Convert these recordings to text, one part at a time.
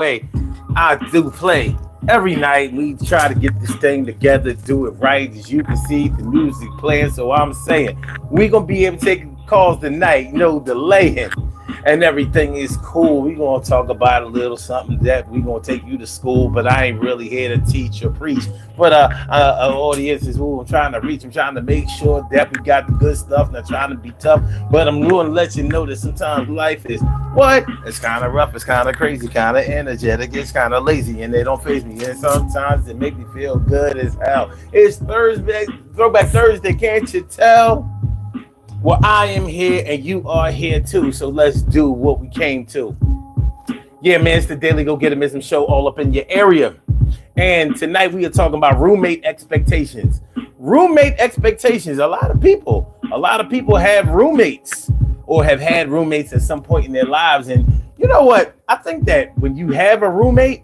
way, I do play. Every night we try to get this thing together, do it right. As you can see, the music playing. So I'm saying we gonna be able to take calls tonight, no delaying. And everything is cool. We gonna talk about a little something that we gonna take you to school, but I ain't really here to teach or preach. But audience is who I'm trying to reach. I'm trying to make sure that we got the good stuff. Not trying to be tough, but I'm going to let you know that sometimes life is what? It's kind of rough. It's kind of crazy. Kind of energetic. It's kind of lazy, and they don't face me. And sometimes it make me feel good as hell. It's Thursday, Throwback Thursday. Can't you tell? Well, I am here and you are here too. So let's do what we came to. Yeah, man, it's the Daily Go Get 'Emism show all up in your area. And tonight we are talking about roommate expectations. Roommate expectations. A lot of people have roommates or have had roommates at some point in their lives. And you know what? I think that when you have a roommate,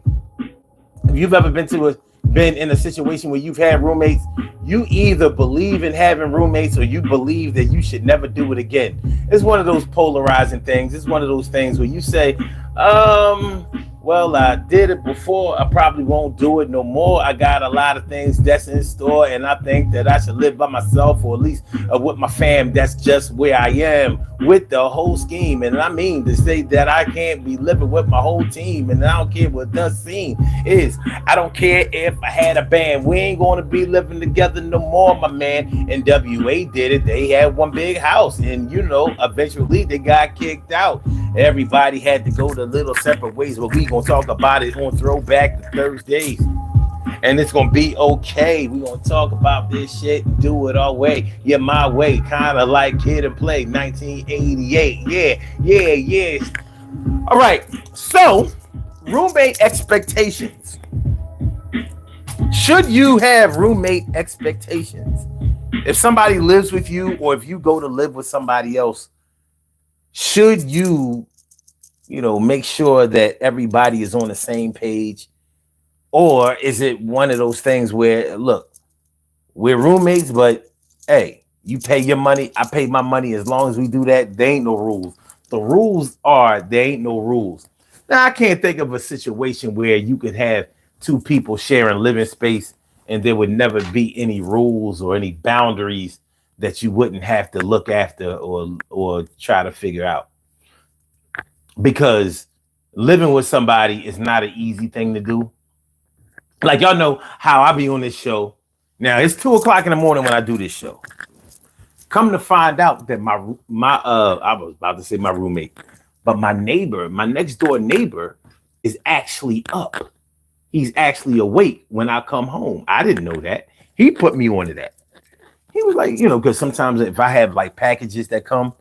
if you've ever been in a situation where you've had roommates, you either believe in having roommates or you believe that you should never do it again. It's one of those polarizing things. It's one of those things where you say, well, I did it before. I probably won't do it no more. I got a lot of things that's in store, and I think that I should live by myself or at least with my fam. That's just where I am with the whole scheme. And I mean to say that I can't be living with my whole team, and I don't care what the scene is. I don't care if I had a band. We ain't going to be living together no more, my man. And WA did it. They had one big house, and eventually they got kicked out. Everybody had to go to little separate ways, but we gonna talk about it on Throwback Thursdays, and it's gonna be okay. We gonna talk about this shit and do it our way, yeah, my way, kind of like Kid and Play, 1988. Yeah. All right, so roommate expectations. Should you have roommate expectations? If somebody lives with you, or if you go to live with somebody else, should you, make sure that everybody is on the same page? Or is it one of those things where, look, we're roommates, but hey, you pay your money, I pay my money. As long as we do that, there ain't no rules. The rules are, there ain't no rules. Now, I can't think of a situation where you could have two people sharing living space and there would never be any rules or any boundaries that you wouldn't have to look after or try to figure out. Because living with somebody is not an easy thing to do. Like, y'all know how I be on this show. Now, it's 2:00 in the morning when I do this show. Come to find out that my I was about to say my roommate, but my neighbor, my next door neighbor, is actually up. He's actually awake when I come home. I didn't know that. He put me onto that. He was like, because sometimes if I have like packages that come,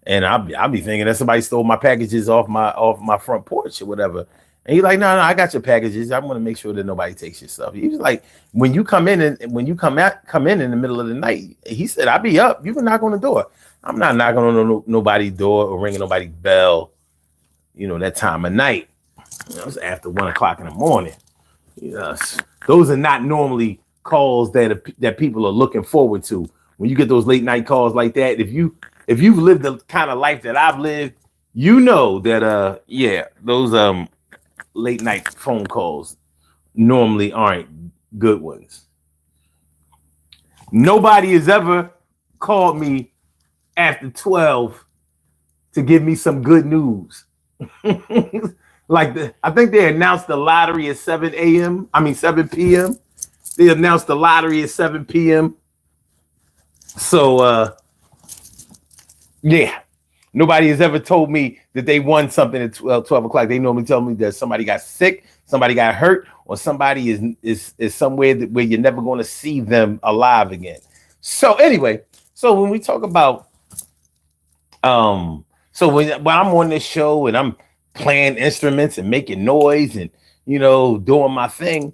and I'll be thinking that somebody stole my packages off my front porch or whatever. And he's like, no, I got your packages. I want to make sure that nobody takes your stuff. He was like, when you come in and when you come in the middle of the night, he said, I'll be up. You can knock on the door. I'm not knocking on nobody's door or ringing nobody's bell, that time of night. It was after 1:00 in the morning. Yes. Those are not normally calls that people are looking forward to. When you get those late night calls like that, if you've lived the kind of life that I've lived, you know that those late night phone calls normally aren't good ones. Nobody has ever called me after 12 to give me some good news. I think they announced the lottery at 7 p.m. They announced the lottery at 7 p.m. So, nobody has ever told me that they won something at 12 o'clock. They normally tell me that somebody got sick, somebody got hurt, or somebody is somewhere where you're never going to see them alive again. So anyway, so when we talk about, so when I'm on this show and I'm playing instruments and making noise and, doing my thing,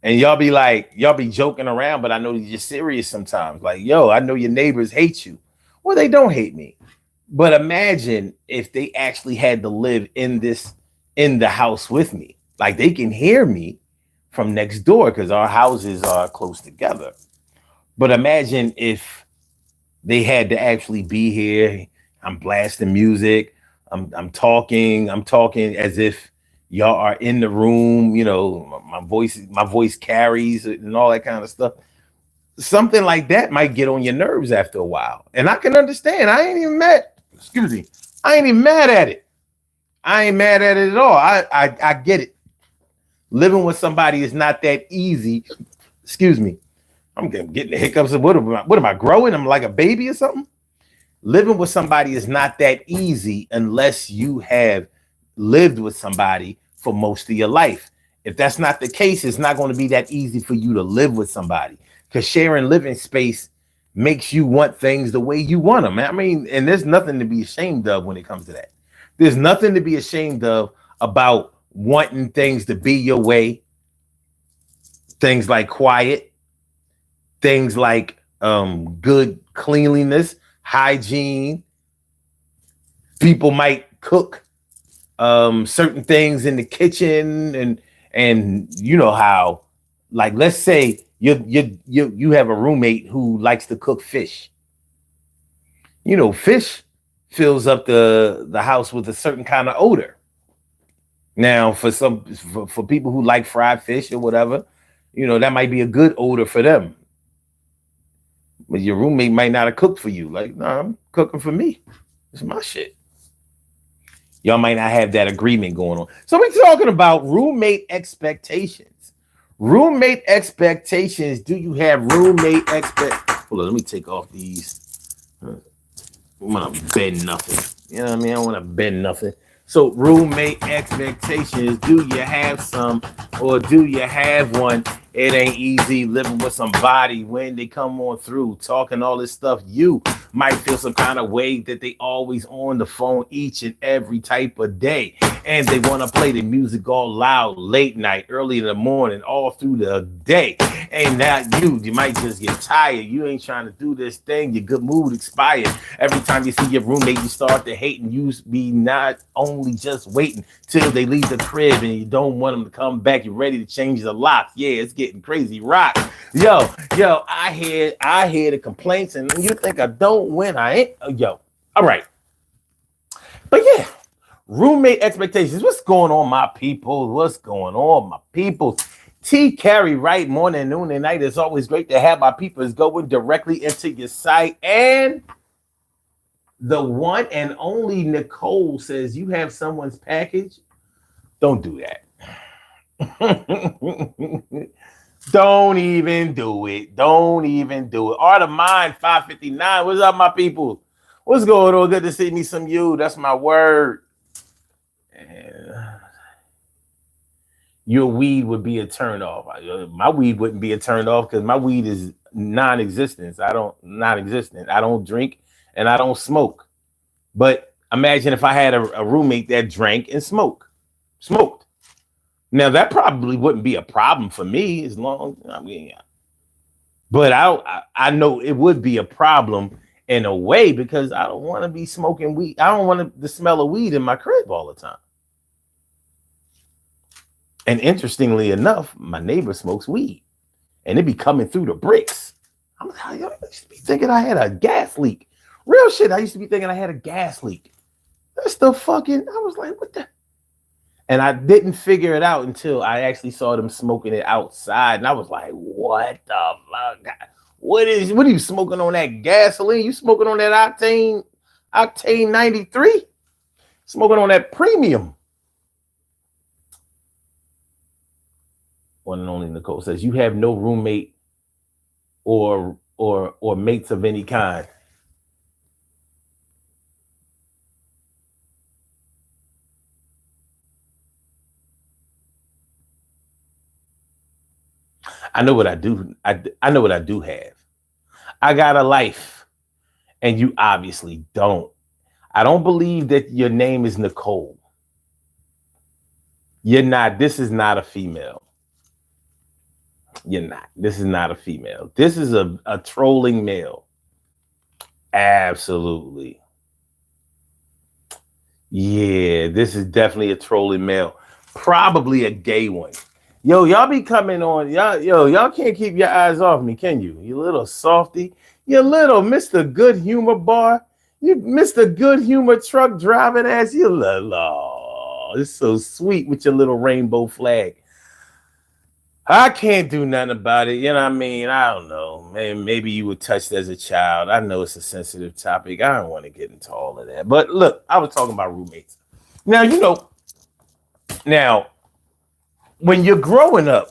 and y'all be joking around, but I know you're serious sometimes. Like, yo, I know your neighbors hate you. Well, they don't hate me. But imagine if they actually had to live in the house with me. Like, they can hear me from next door because our houses are close together. But imagine if they had to actually be here. I'm blasting music. I'm talking as if, Y'all are in the room, my voice carries and all that kind of stuff. Something like that might get on your nerves after a while. And I can understand. I ain't even mad. Excuse me. I ain't even mad at it. I ain't mad at it at all. I get it. Living with somebody is not that easy. Excuse me. I'm getting the hiccups. What am I growing? I'm like a baby or something? Living with somebody is not that easy unless you have lived with somebody for most of your life. If that's not the case, it's not going to be that easy for you to live with somebody, because sharing living space makes you want things the way you want them. I mean, and there's nothing to be ashamed of when it comes to that. There's nothing to be ashamed of about wanting things to be your way. Things like quiet, things like good cleanliness, hygiene. People might cook certain things in the kitchen, and you know how, like, let's say you have a roommate who likes to cook fish. Fish fills up the house with a certain kind of odor. Now, for people who like fried fish or whatever, that might be a good odor for them. But your roommate might not have cooked for you. Like, no, I'm cooking for me. It's my shit. Y'all might not have that agreement going on. So we're talking about roommate expectations. Roommate expectations. Do you have roommate Hold on, let me take off these. I want to bend nothing. You know what I mean? I want to bend nothing. So roommate expectations. Do you have some, or do you have one? It ain't easy living with somebody when they come on through talking all this stuff. You might feel some kind of way that they always on the phone each and every type of day, and they want to play the music all loud late night, early in the morning, all through the day. And now you might just get tired. You ain't trying to do this thing. Your good mood expired. Every time you see your roommate, you start to hate, and you be not only just waiting till they leave the crib and you don't want them to come back. You're ready to change the locks. Yeah, it's getting crazy. Rock. Yo, I hear the complaints, and you think I don't win. I ain't. Yo, all right. But yeah, roommate expectations. What's going on, my people? What's going on, my people? T Carry, right? Morning, noon, and night. It's always great to have my people going directly into your site. And the one and only Nicole says, you have someone's package. Don't do that. Don't even do it. Don't even do it. Art of Mind 559. What's up, my people? What's going on? Good to see me some you. That's my word. Your weed would be a turn off. My weed wouldn't be a turn off because my weed is non-existent. I don't drink and I don't smoke. But imagine if I had a roommate that drank and smoked. Now that probably wouldn't be a problem for me as long. But I know it would be a problem in a way, because I don't want to be smoking weed. I don't want the smell of weed in my crib all the time. And interestingly enough, my neighbor smokes weed, and it be coming through the bricks. I used to be thinking I had a gas leak. Real shit. I used to be thinking I had a gas leak. That's the fucking. I was like, what the? And I didn't figure it out until I actually saw them smoking it outside, and I was like, what the fuck? What are you smoking on that gasoline? You smoking on that octane 93? Smoking on that premium. One and only Nicole says, you have no roommate or mates of any kind. I know what I do. I know what I do have. I got a life, and you obviously don't. I don't believe that your name is Nicole. You're not. This is not a female. You're not. This is not a female. This is a trolling male. Absolutely. Yeah, this is definitely a trolling male. Probably a gay one. Yo, y'all be coming on. Y'all can't keep your eyes off me, can you? You little softy. You little Mr. Good Humor bar. You Mr. Good Humor truck driving ass. You little. Oh, it's so sweet with your little rainbow flag. I can't do nothing about it. You know what I mean? I don't know. Maybe you were touched as a child. I know it's a sensitive topic. I don't want to get into all of that. But look, I was talking about roommates. Now, now, when you're growing up,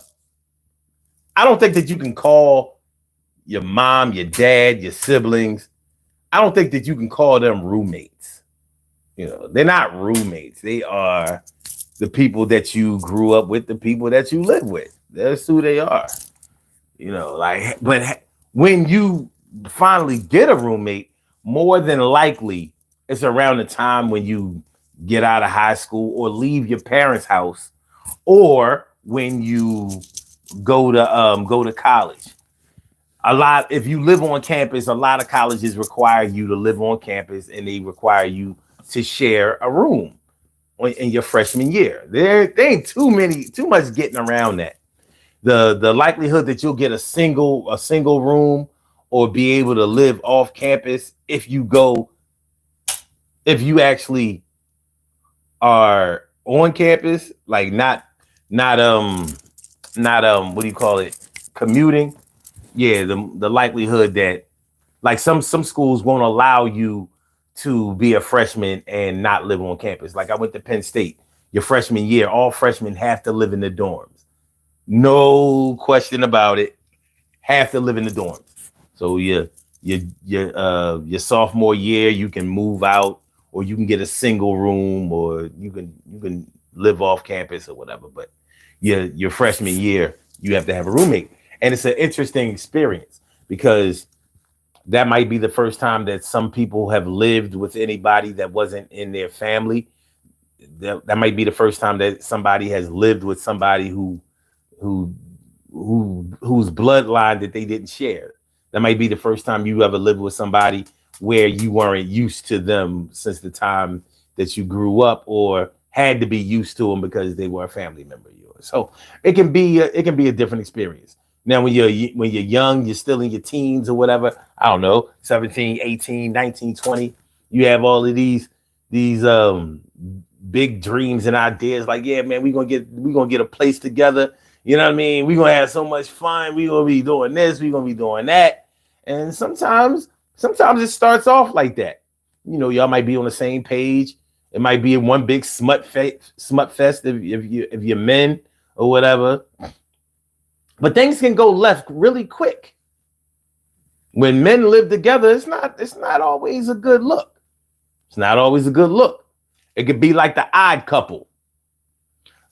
I don't think that you can call your mom, your dad, your siblings. I don't think that you can call them roommates. They're not roommates. They are the people that you grew up with, the people that you live with. That's who they are. But when you finally get a roommate, more than likely it's around the time when you get out of high school or leave your parents' house, or when you go to college. If you live on campus, a lot of colleges require you to live on campus, and they require you to share a room in your freshman year. There ain't too much getting around that. The likelihood that you'll get a single room or be able to live off campus if you actually are on campus, like not what do you call it, commuting. Yeah, the likelihood that, like, some schools won't allow you to be a freshman and not live on campus. Like, I went to Penn State. Your freshman year, all freshmen have to live in the dorms. No question about it. Have to live in the dorms. So your sophomore year, you can move out, or you can get a single room, or you can live off campus or whatever. But your freshman year, you have to have a roommate. And it's an interesting experience because that might be the first time that some people have lived with anybody that wasn't in their family. That might be the first time that somebody has lived with somebody whose bloodline that they didn't share. That might be the first time you ever lived with somebody where you weren't used to them since the time that you grew up, or had to be used to them because they were a family member of yours. So it can be a different experience. Now, when you're young, you're still in your teens or whatever, I don't know, 17, 18, 19, 20, you have all of these big dreams and ideas, like, yeah, man, we're gonna get a place together. You know what I mean? We're gonna have so much fun. We're gonna be doing this, we're gonna be doing that. And sometimes it starts off like that. Y'all might be on the same page. It might be one big smut fest if you're men or whatever. But things can go left really quick. When men live together, it's not always a good look. It's not always a good look. It could be like The Odd Couple.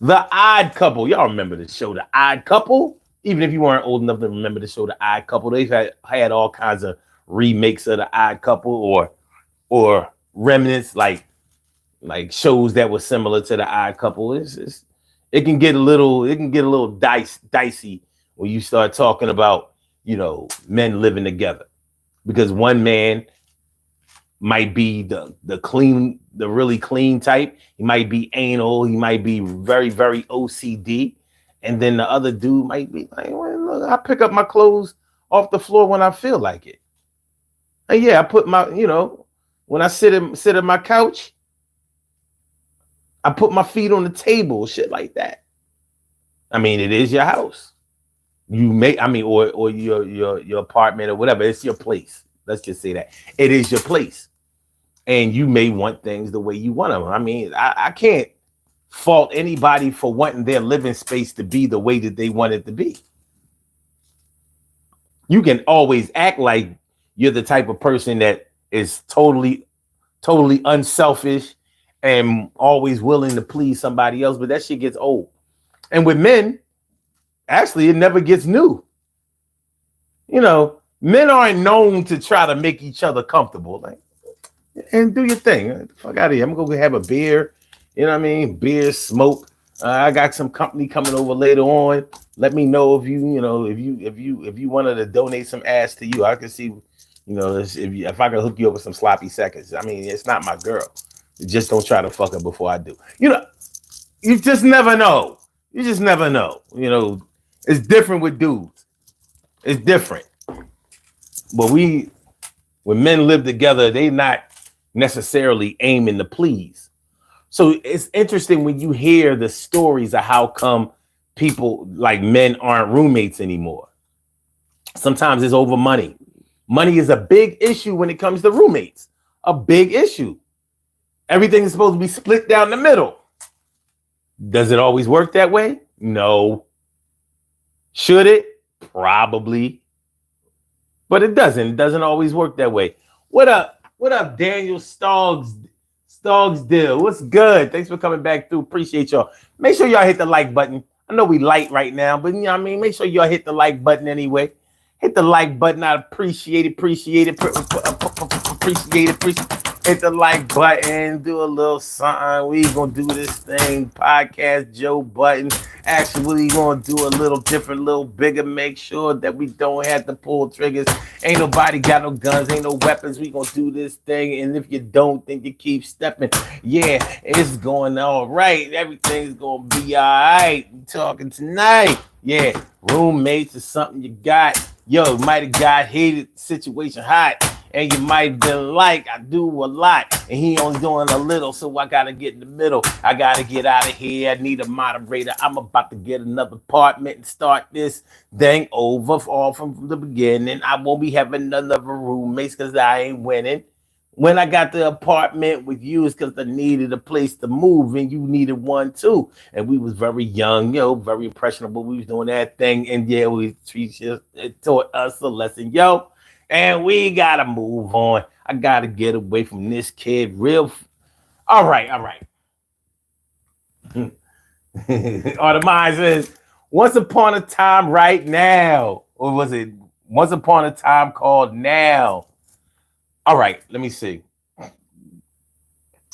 The Odd Couple. Y'all remember the show, The Odd Couple? Even if you weren't old enough to remember the show, The Odd Couple, they've had all kinds of remakes of The Odd Couple, or remnants, like shows that were similar to The Odd Couple. It can get a little dicey when you start talking about, men living together, because one man might be the really clean type. He might be anal. He might be very, very OCD. And then the other dude might be like, well, look, I pick up my clothes off the floor when I feel like it. And yeah, I put my, when I sit at my couch, I put my feet on the table, shit like that. I mean, it is your house. Or your apartment or whatever. It's your place. Let's just say that. It is your place. And you may want things the way you want them. I mean, I can't fault anybody for wanting their living space to be the way that they want it to be. You can always act like you're the type of person that is totally unselfish and always willing to please somebody else, but that shit gets old. And with men, actually, it never gets new. Men aren't known to try to make each other comfortable. Like, and do your thing. Fuck out of here. I'm gonna go have a beer. You know what I mean? Beer, smoke. I got some company coming over later on. Let me know if you wanted to donate some ass to you. I can see, if I can hook you up with some sloppy seconds. I mean, it's not my girl. Just don't try to fuck her before I do. You just never know. You just never know. It's different with dudes. It's different. But when men live together, they not necessarily aiming to please. So it's interesting when you hear the stories of how come people like men aren't roommates anymore. Sometimes it's over money. Money is a big issue when it comes to roommates. A big issue. Everything is supposed to be split down the middle. Does it always work that way? No. Should it? Probably. But it doesn't. It doesn't always work that way. What up? What up, Daniel Stoggs? Deal. What's good? Thanks for coming back through. Appreciate y'all. Make sure y'all hit the like button. I know we light right now, but you know what I mean? Make sure y'all hit the like button anyway. Hit the like button. I appreciate it. Appreciate it. Hit the like button. Do a little something. We gonna do this thing. Podcast Joe Button. Actually, gonna do a little different, little bigger. Make sure that we don't have to pull triggers. Ain't nobody got no guns. Ain't no weapons. We gonna do this thing. And if you don't, then you keep stepping. Yeah, it's going all right. Everything's gonna be all right. We talking tonight. Yeah, roommates is something you got. Yo, might have got hated situation hot. And you might have been like, I do a lot. And he only doing a little, so I got to get in the middle. I got to get out of here. I need a moderator. I'm about to get another apartment and start this thing over all from the beginning. I won't be having another roommates because I ain't winning. When I got the apartment with you, it's because I needed a place to move, and you needed one too. And we was very young, very impressionable. We was doing that thing, and yeah, it taught us a lesson, and we gotta move on. I gotta get away from this kid all right. Artemide says, once upon a time right now, or was it once upon a time called now? All right, let me see.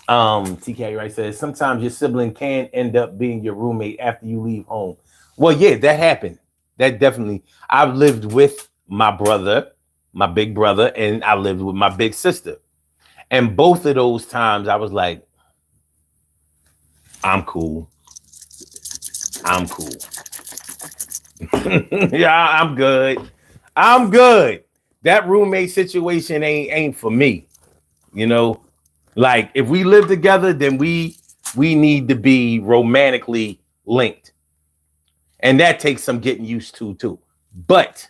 TK Wright says, sometimes your sibling can end up being your roommate after you leave home. Well, yeah, that happened. That definitely. I've lived with my brother, my big brother, and I lived with my big sister. And both of those times I was like, I'm cool. Yeah, I'm good. That roommate situation ain't for me. Like if we live together, then we need to be romantically linked. And that takes some getting used to too. But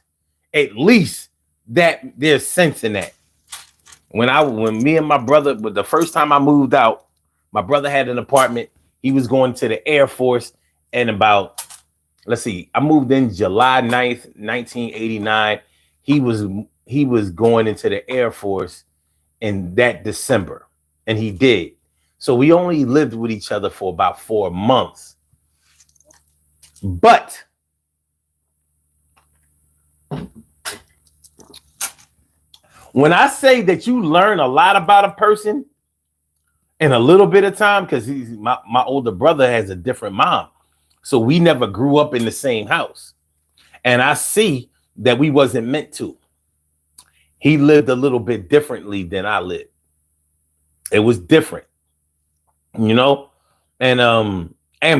at least that there's sense in that. When me and my brother, but the first time I moved out, my brother had an apartment. He was going to the Air Force, and I moved in July 9th, 1989. He was going into the Air Force in that December, and he did. So we only lived with each other for about 4 months. But when I say that you learn a lot about a person in a little bit of time, because my older brother has a different mom. So we never grew up in the same house. And I see that we wasn't meant to. He lived a little bit differently than I lived. It was different, and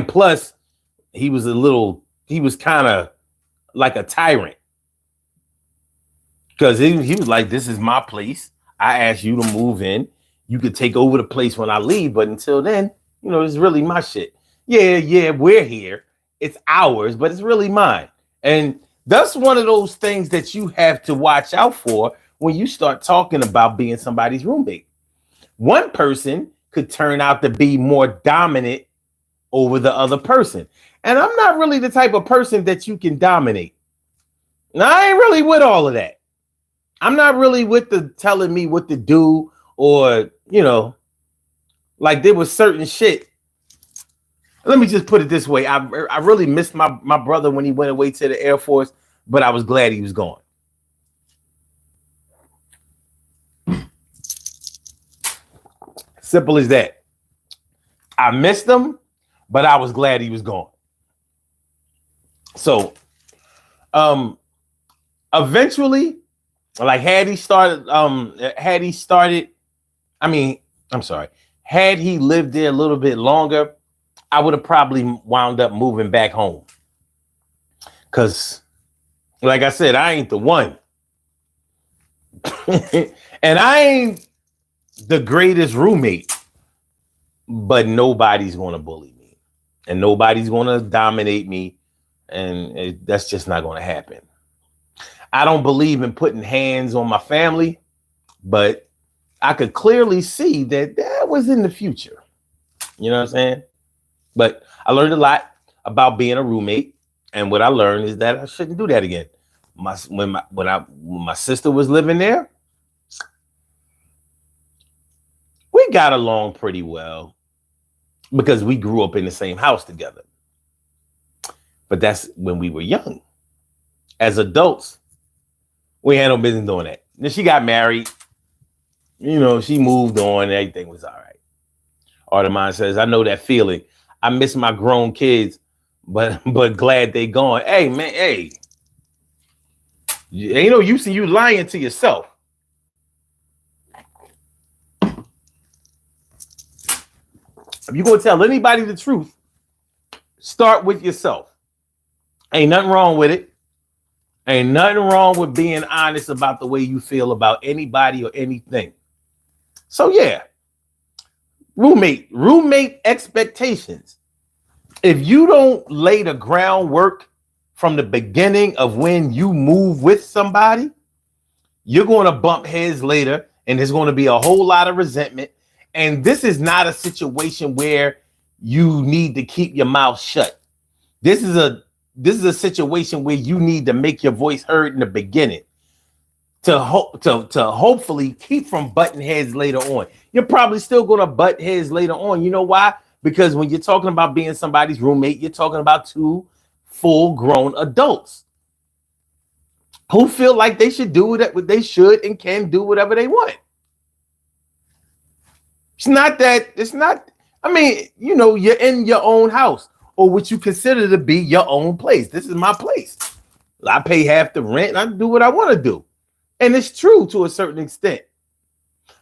plus he was kind of like a tyrant. Because he was like, this is my place. I asked you to move in. You could take over the place when I leave. But until then, it's really my shit. Yeah, we're here. It's ours, but it's really mine. And that's one of those things that you have to watch out for when you start talking about being somebody's roommate. One person could turn out to be more dominant over the other person. And I'm not really the type of person that you can dominate. Now, I ain't really with all of that. I'm not really with the telling me what to do or, like there was certain shit. Let me just put it this way. I really missed my brother when he went away to the Air Force, but I was glad he was gone. Simple as that. I missed him, but I was glad he was gone. So, eventually, like had he lived there a little bit longer, I would have probably wound up moving back home. Because, like I said, I ain't the one. And I ain't the greatest roommate. but nobody's going to bully me and nobody's going to dominate me. And that's just not going to happen. I don't believe in putting hands on my family, but I could clearly see that that was in the future. You know what I'm saying? But I learned a lot about being a roommate. And what I learned is that I shouldn't do that again. When my sister was living there, we got along pretty well because we grew up in the same house together. But that's when we were young. As adults, we had no business doing that. Then she got married. You know, she moved on and everything was all right. Artemon says, I know that feeling. I miss my grown kids, but glad they gone. Hey, man, hey. Ain't no use in you lying to yourself. If you're going to tell anybody the truth, start with yourself. Ain't nothing wrong with it. Ain't nothing wrong with being honest about the way you feel about anybody or anything. So yeah, roommate expectations. If you don't lay the groundwork from the beginning of when you move with somebody, you're going to bump heads later and there's going to be a whole lot of resentment. And this is not a situation where you need to keep your mouth shut. This is a situation where you need to make your voice heard in the beginning to hopefully keep from butting heads later on. You're probably still going to butt heads later on. You know why? Because when you're talking about being somebody's roommate, you're talking about two full-grown adults who feel like they should do what they should and can do whatever they want. I mean, you know, you're in your own house or what you consider to be your own place. This is my place. I pay half the rent and I do what I want to do. And it's true to a certain extent.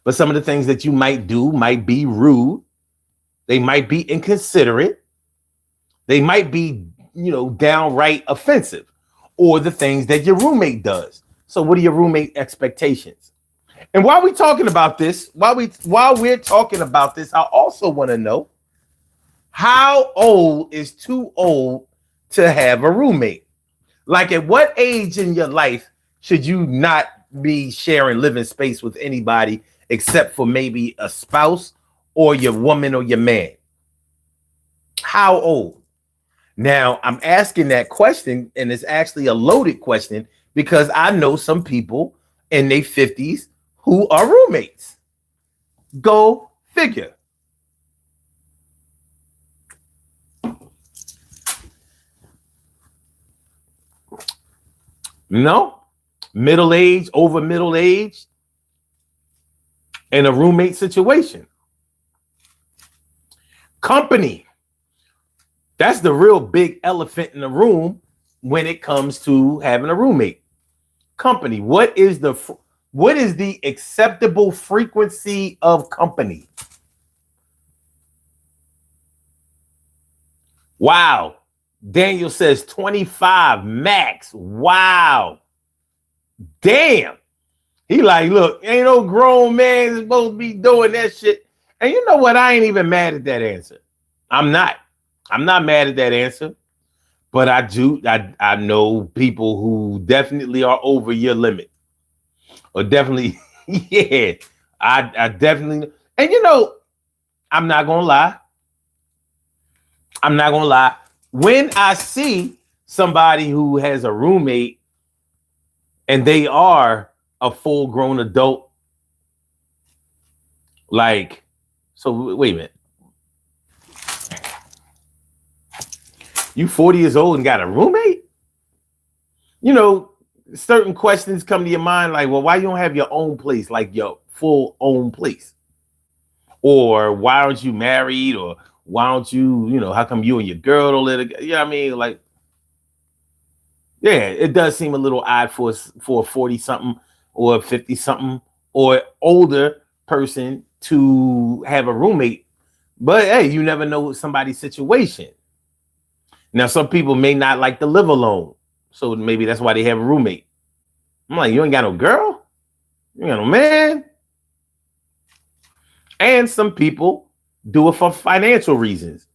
But some of the things that you might do might be rude. They might be inconsiderate. They might be, you know, downright offensive, or the things that your roommate does. So what are your roommate expectations? And while we're talking about this, while we're talking about this, I also want to know, how old is too old to have a roommate? Like, at what age in your life should you not be sharing living space with anybody except for maybe a spouse or your woman or your man? How old? Now, I'm asking that question, and it's actually a loaded question because I know some people in their 50s who are roommates. Go figure. No, middle age, over middle age, in a roommate situation. Company. That's the real big elephant in the room when it comes to having a roommate. Company. What is the acceptable frequency of company? Wow. Daniel says 25 max. Wow. Damn. He like, look, ain't no grown man supposed to be doing that shit. And you know what? I ain't even mad at that answer. I'm not mad at that answer. But I know people who definitely are over your limit. Or definitely, yeah. I definitely, and you know, I'm not gonna lie. When I see somebody who has a roommate and they are a full-grown adult, like, so wait a minute. You 40 years old and got a roommate? You know, certain questions come to your mind like, well, why you don't have your own place, like your full own place? Or why aren't you married? Or why don't you, you know, how come you and your girl don't live together? You know what I mean? Like, yeah, it does seem a little odd for a 40-something or a 50-something or older person to have a roommate. But hey, you never know somebody's situation. Now, some people may not like to live alone. So maybe that's why they have a roommate. I'm like, you ain't got no girl? You ain't got no man? And some people do it for financial reasons,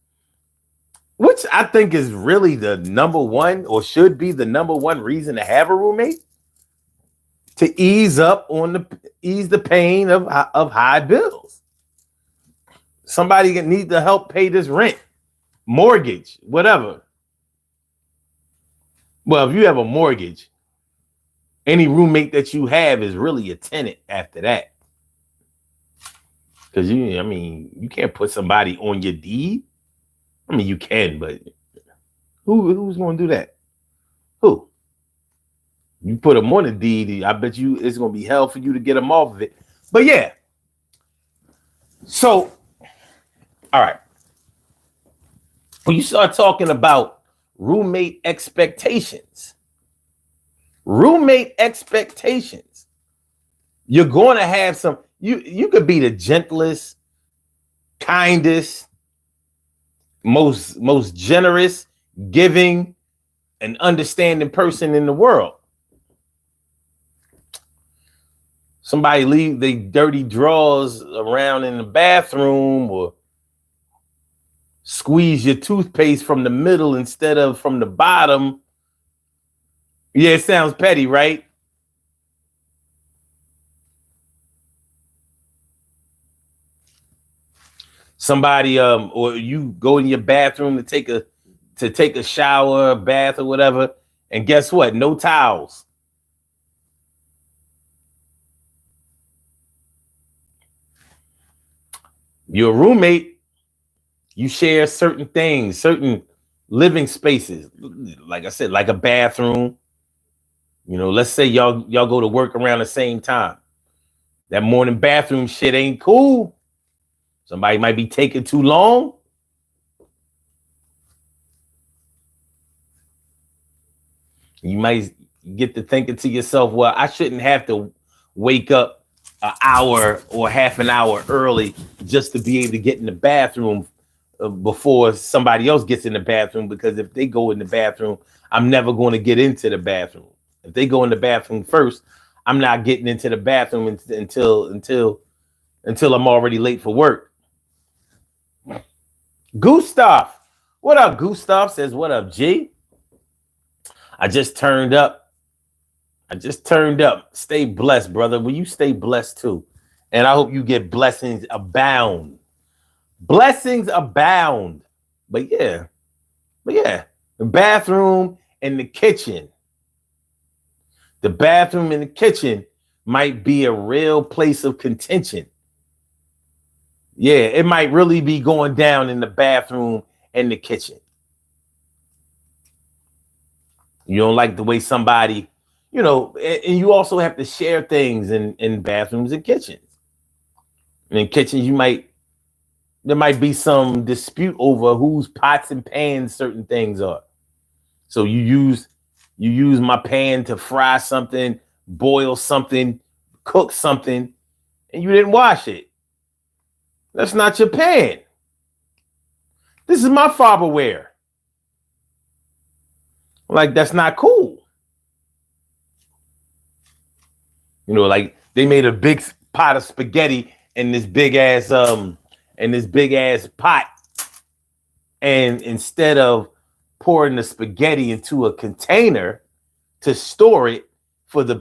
which I think is really the number one, or should be the number one reason to have a roommate, to ease the pain of high bills. Somebody need to help pay this rent, mortgage, whatever. Well, if you have a mortgage, any roommate that you have is really a tenant after that. Because you can't put somebody on your deed. I mean, you can, but who's going to do that? Who? You put them on the deed, I bet you it's going to be hell for you to get them off of it. But yeah. So, all right. When you start talking about roommate expectations, you're going to have some, you could be the gentlest, kindest, most generous, giving, and understanding person in the world. Somebody leave their dirty drawers around in the bathroom, or squeeze your toothpaste from the middle instead of from the bottom. Yeah, it sounds petty, right? Somebody, or you go in your bathroom to take a shower, bath, or whatever, and guess what? No towels. Your roommate, you share certain things, certain living spaces. Like I said, like a bathroom. Let's say y'all go to work around the same time. That morning bathroom shit ain't cool. Somebody might be taking too long. You might get to thinking to yourself, well, I shouldn't have to wake up an hour or half an hour early just to be able to get in the bathroom before somebody else gets in the bathroom, because if they go in the bathroom, I'm never going to get into the bathroom. If they go in the bathroom first, I'm not getting into the bathroom until I'm already late for work. Gustav, what up? Gustav says, what up, G? I just turned up. Stay blessed, brother. Will you stay blessed too? And I hope you get blessings abound. Blessings abound. But yeah, the bathroom and the kitchen. The bathroom and the kitchen might be a real place of contention. Yeah, it might really be going down in the bathroom and the kitchen. You don't like the way somebody, and you also have to share things in bathrooms and kitchens. And in kitchens, there might be some dispute over whose pots and pans certain things are. So you use my pan to fry something, boil something, cook something, and you didn't wash it. That's not your pan. This is my Farberware. Like, that's not cool. Like they made a big pot of spaghetti in this big ass pot, and instead of pouring the spaghetti into a container to store it for the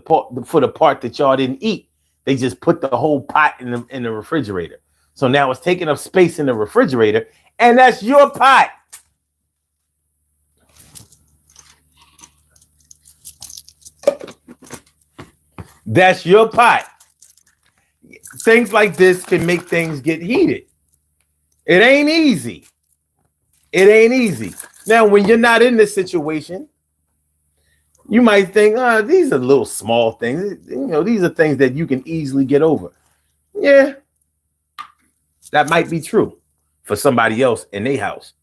part that y'all didn't eat, they just put the whole pot in the refrigerator. So now it's taking up space in the refrigerator, and that's your pot. That's your pot. Things like this can make things get heated. It ain't easy. Now, when you're not in this situation, you might think, these are little small things. These are things that you can easily get over. Yeah, that might be true for somebody else in their house.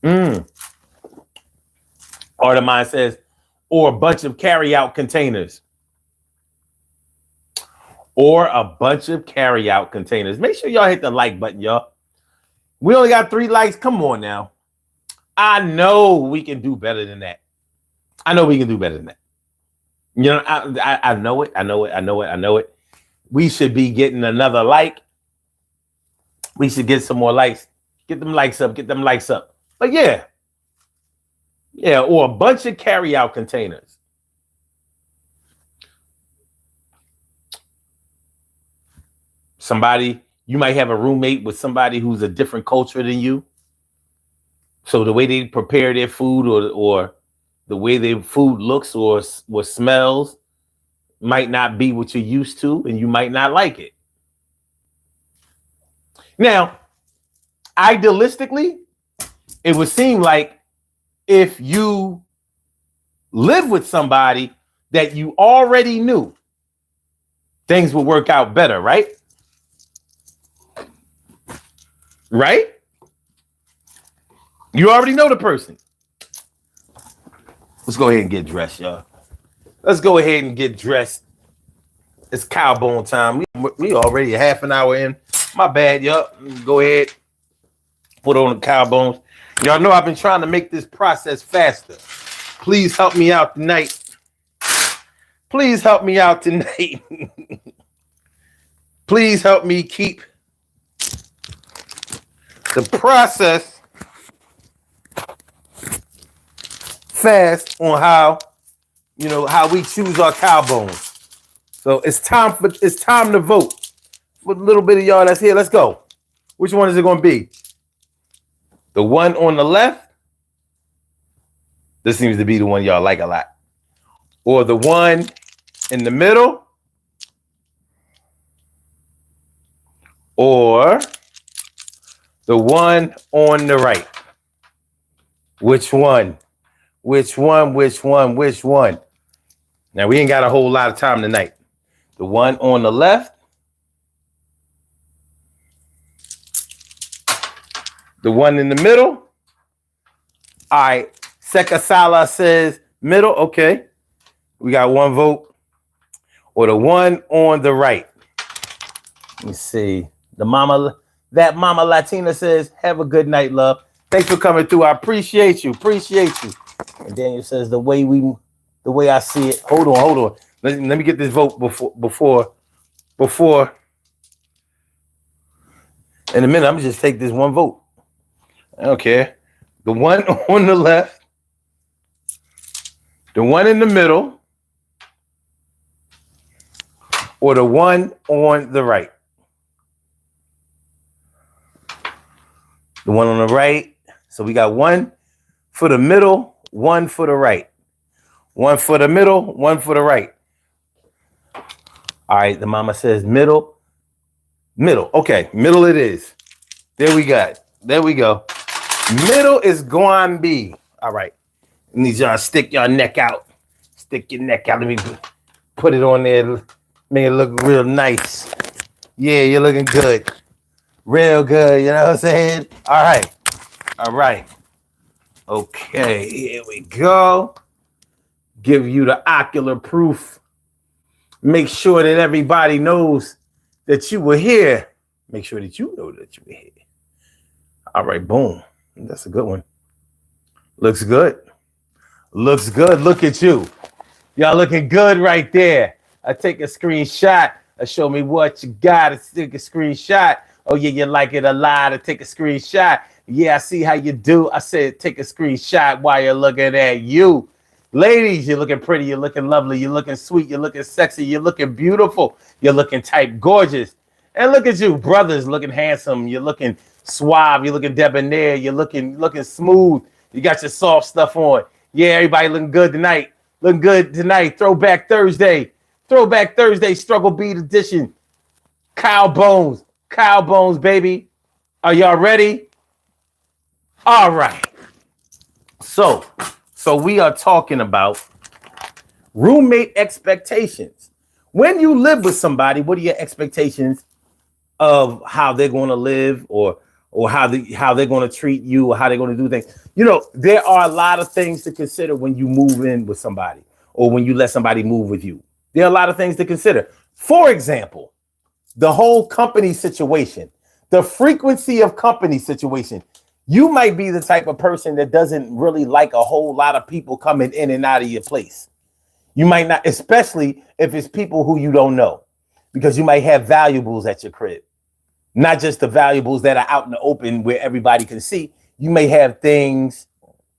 Part of mine says, or a bunch of carry-out containers. Make sure y'all hit the like button, y'all. We only got 3 likes. Come on now. I know we can do better than that. I know it. we should be getting another like. We should get some more likes. Get them likes up. Get them likes up. But yeah. Yeah, or a bunch of carry-out containers. Somebody, you might have a roommate with somebody who's a different culture than you. So the way they prepare their food or the way their food looks or smells might not be what you're used to, and you might not like it. Now, idealistically, it would seem like if you live with somebody that you already knew, things would work out better, right? Right? You already know the person. Let's go ahead and get dressed, y'all. Let's go ahead and get dressed. It's cowbone time. We already half an hour in. My bad, y'all. Go ahead. Put on the cowbones. Y'all know I've been trying to make this process faster. Please help me out tonight. Please help me out tonight. Please help me keep the process fast on how we choose our cowbones. So it's time to vote. With a little bit of y'all that's here, let's go. Which one is it going to be? The one on the left? This seems to be the one y'all like a lot. Or the one in the middle? Or the one on the right? Which one? Which one? Which one? Which one? Now, we ain't got a whole lot of time tonight. The one on the left? The one in the middle? All right. Sekasala says middle. Okay. We got one vote. Or the one on the right. Let me see. That Mama Latina says, have a good night, love. Thanks for coming through. I appreciate you. Appreciate you. And Daniel says the way I see it. Hold on. Let me get this vote before. In a minute, I'm gonna just take this one vote. I don't care. The one on the left, the one in the middle, or the one on the right. The one on the right. So we got one for the middle, one for the right. One for the middle, one for the right. All right, the mama says middle. Okay, middle it is. There we go. Middle is going to be. All right. I need y'all to stick your neck out. Stick your neck out. Let me put it on there. Make it look real nice. Yeah, you're looking good. Real good. You know what I'm saying? All right. Okay, here we go. Give you the ocular proof. Make sure that everybody knows that you were here. Make sure that you know that you were here. All right, boom. That's a good one. Looks good. Look at you. Y'all looking good right there. I take a screenshot. Show me what you got. I take a screenshot. Oh, yeah, you like it a lot. I take a screenshot. Yeah, I see how you do. I said take a screenshot while you're looking at you. Ladies, you're looking pretty. You're looking lovely. You're looking sweet. You're looking sexy. You're looking beautiful. You're looking type gorgeous. And look at you, brothers, looking handsome. You're looking suave. You're looking debonair. You're looking smooth. You got your soft stuff on. Yeah, everybody looking good tonight. Throwback Thursday, Struggle Beat Edition. Cow bones, baby. Are y'all ready? All right. So we are talking about roommate expectations. When you live with somebody, what are your expectations of how they're going to live or how they're going to treat you or how they're going to do things? You know, there are a lot of things to consider when you move in with somebody or when you let somebody move with you. There are a lot of things to consider. For example, the whole company situation, the frequency of company situation. You might be the type of person that doesn't really like a whole lot of people coming in and out of your place. You might not, especially if it's people who you don't know. because you might have valuables at your crib, not just the valuables that are out in the open where everybody can see. You may have things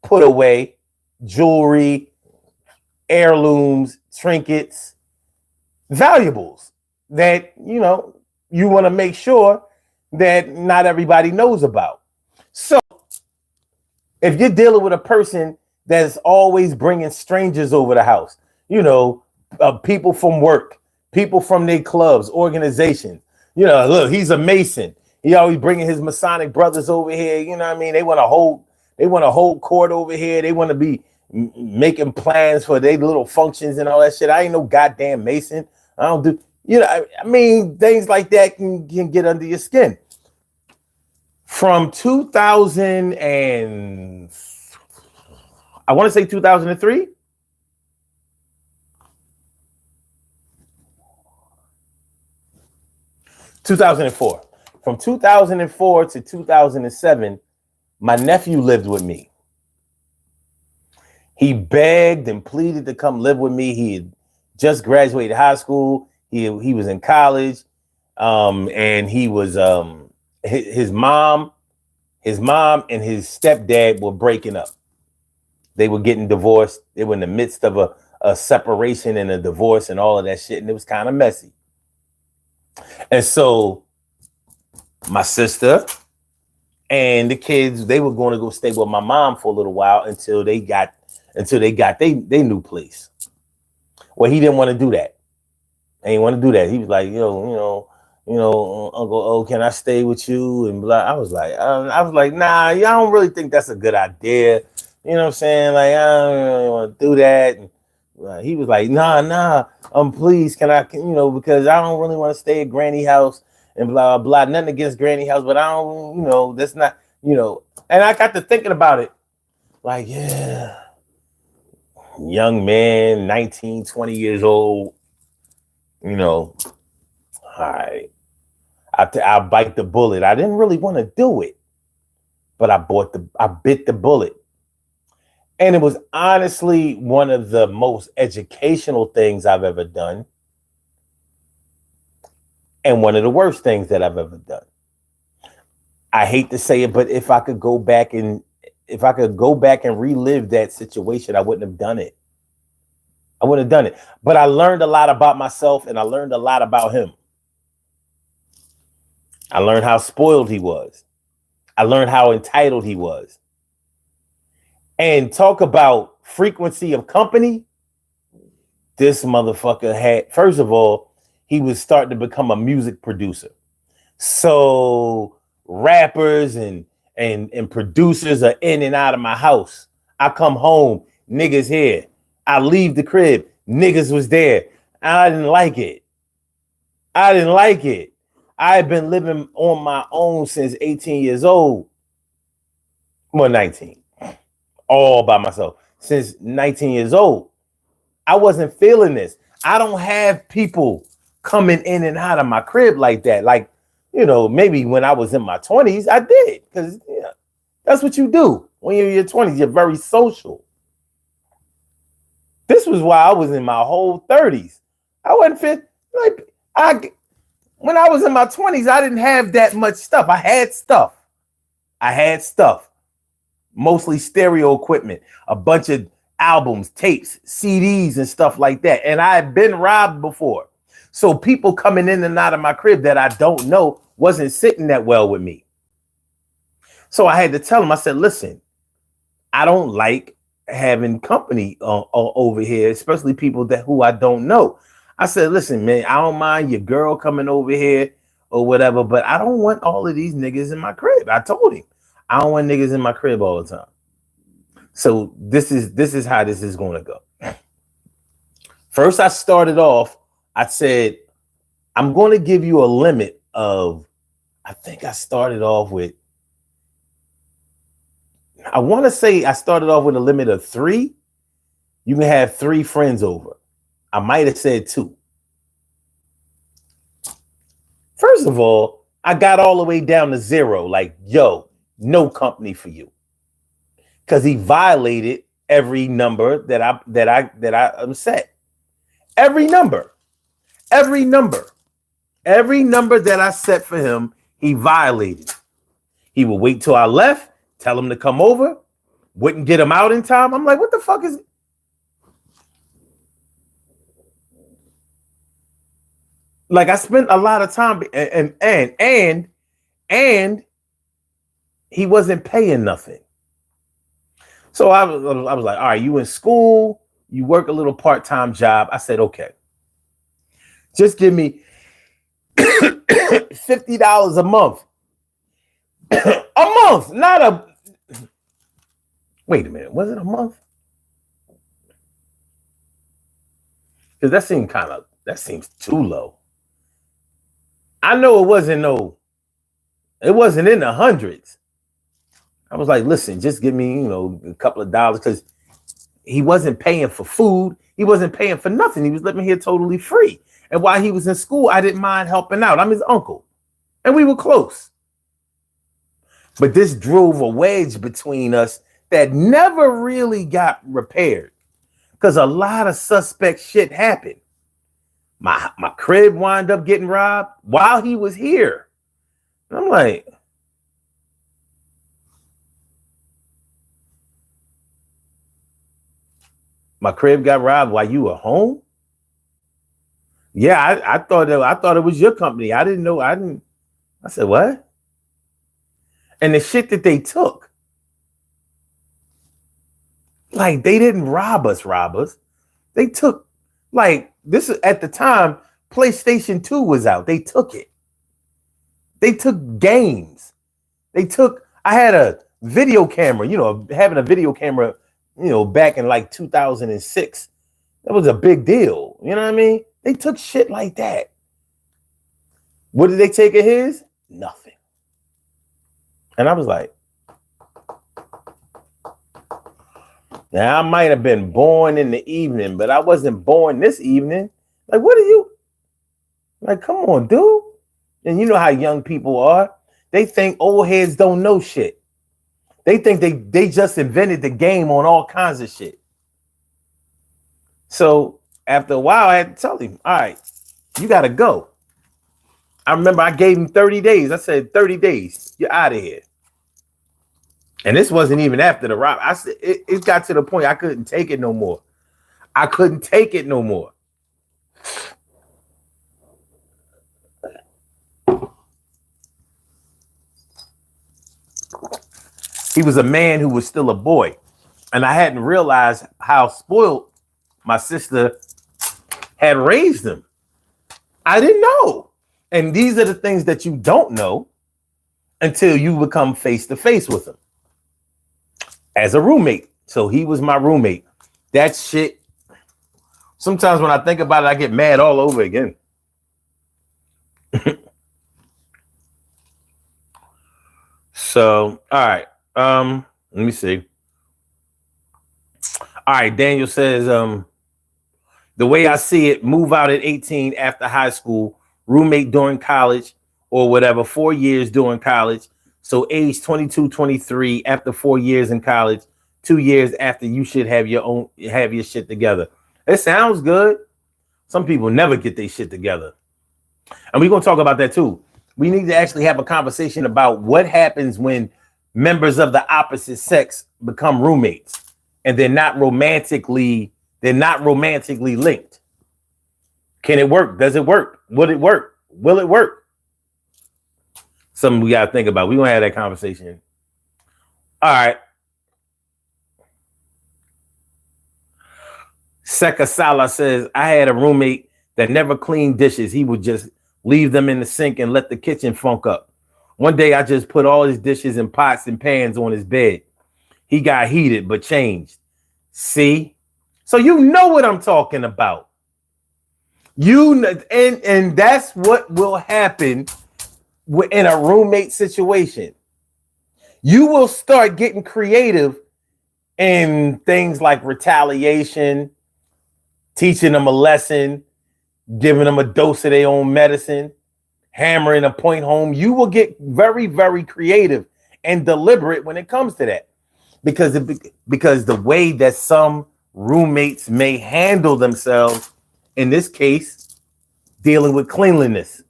put away, jewelry, heirlooms, trinkets, valuables that, you want to make sure that not everybody knows about. So if you're dealing with a person that's always bringing strangers over the house, people from work, people from their clubs, organizations, look, he's a Mason. He always bringing his Masonic brothers over here. You know what I mean? They want to hold court over here. They want to be making plans for their little functions and all that shit. I ain't no goddamn Mason. I don't do, things like that can get under your skin. From 2000 and I want to say 2003. 2004. From 2004 to 2007, my nephew lived with me. He begged and pleaded to come live with me. He had just graduated high school. He was in college, and he was his mom and his stepdad were breaking up. They were getting divorced. They were in the midst of a separation and a divorce and all of that shit, and it was kind of messy. And so my sister and the kids, they were going to go stay with my mom for a little while until they got they new place. Well, he didn't want to do that. He didn't want to do that. He was like, Uncle O, can I stay with you? And blah. I was like, nah, I don't really think that's a good idea. You know what I'm saying? Like, I don't really want to do that. And he was like, nah, please, can I, because I don't really want to stay at Granny house and blah, blah, blah. Nothing against Granny house, but I don't, that's not, and I got to thinking about it. Like, yeah, young man, 19, 20 years old, all right, I'll bite the bullet. I didn't really want to do it, but I bit the bullet. And it was honestly one of the most educational things I've ever done. And one of the worst things that I've ever done. I hate to say it, but if I could go back and relive that situation, I wouldn't have done it. I wouldn't have done it. But I learned a lot about myself, and I learned a lot about him. I learned how spoiled he was. I learned how entitled he was. And talk about frequency of company. This motherfucker had, first of all, he was starting to become a music producer. So rappers and producers are in and out of my house. I come home, niggas here. I leave the crib, niggas was there. I didn't like it. I had been living on my own since 18 years old. Well, 19. All by myself since 19 years old. I wasn't feeling this. I don't have people coming in and out of my crib like that. Like, maybe when I was in my 20s, I did, because that's what you do when you're in your 20s. You're very social. This was why I was in my whole 30s. I wasn't fit. When I was in my 20s, I didn't have that much stuff. I had stuff. Mostly stereo equipment, a bunch of albums, tapes, CDs, and stuff like that. And I had been robbed before. So people coming in and out of my crib that I don't know wasn't sitting that well with me. So I had to tell them, I said, listen, I don't like having company over here, especially people who I don't know. I said, listen, man, I don't mind your girl coming over here or whatever, but I don't want all of these niggas in my crib. I told him. I don't want niggas in my crib all the time. So this is how this is going to go. First, I started off, I said, I'm going to give you a limit of, I think I started off with, I want to say I started off with a limit of 3. You can have 3 friends over. I might have said 2. First of all, I got all the way down to 0. Like, yo, no company for you, because he violated every number that I set. Every number. Every number that I set for him, he violated. He would wait till I left, tell him to come over, wouldn't get him out in time. I'm like, what the fuck is it? Like, I spent a lot of time and he wasn't paying nothing. So I was like, all right, you in school, you work a little part-time job. I said, okay, just give me $50 a month. A month, not a. Wait a minute, was it a month? Because that seems too low. I know it wasn't in the hundreds. I was like, listen, just give me, a couple of dollars, because he wasn't paying for food. He wasn't paying for nothing. He was living here totally free. And while he was in school, I didn't mind helping out. I'm his uncle. And we were close. But this drove a wedge between us that never really got repaired, because a lot of suspect shit happened. My crib wound up getting robbed while he was here. And I'm like, my crib got robbed while you were home? Yeah, I thought it was your company. I didn't know. I said, what? And the shit that they took, like, they didn't rob us. They took, like, this at the time, PlayStation 2 was out. They took it. They took games. I had a video camera, having a video camera, back in like 2006. That was a big deal. You know what I mean? They took shit like that. What did they take of his? Nothing. And I was like, now, I might have been born in the evening, but I wasn't born this evening. Like, what are you? Like, come on, dude. And you know how young people are. They think old heads don't know shit. They think they just invented the game on all kinds of shit. So after a while, I had to tell him, all right, you got to go. I remember I gave him 30 days. I said, 30 days, you're out of here. And this wasn't even after the rob. I said, it got to the point I couldn't take it no more. He was a man who was still a boy. And I hadn't realized how spoiled my sister had raised him. I didn't know. And these are the things that you don't know until you become face to face with him as a roommate. So he was my roommate. That shit, sometimes when I think about it, I get mad all over again. So, all right. Let me see. All right, Daniel says, the way I see it, move out at 18 after high school, roommate during college or whatever, 4 years during college. So age 22, 23, after 4 years in college, 2 years after you should have your shit together. It sounds good. Some people never get their shit together. And we're going to talk about that too. We need to actually have a conversation about what happens when members of the opposite sex become roommates and they're not romantically linked. Can it work? Does it work? Will it work? Will it work? Something we got to think about. We're going to have that conversation. All right. Seka Sala says, I had a roommate that never cleaned dishes. He would just leave them in the sink and let the kitchen funk up. One day I just put all his dishes and pots and pans on his bed. He got heated but changed. See? So you know what I'm talking about. And that's what will happen in a roommate situation. You will start getting creative in things like retaliation, teaching them a lesson, giving them a dose of their own medicine, hammering a point home. You will get very, very creative and deliberate when it comes to that. Because the way that some roommates may handle themselves, in this case, dealing with cleanliness.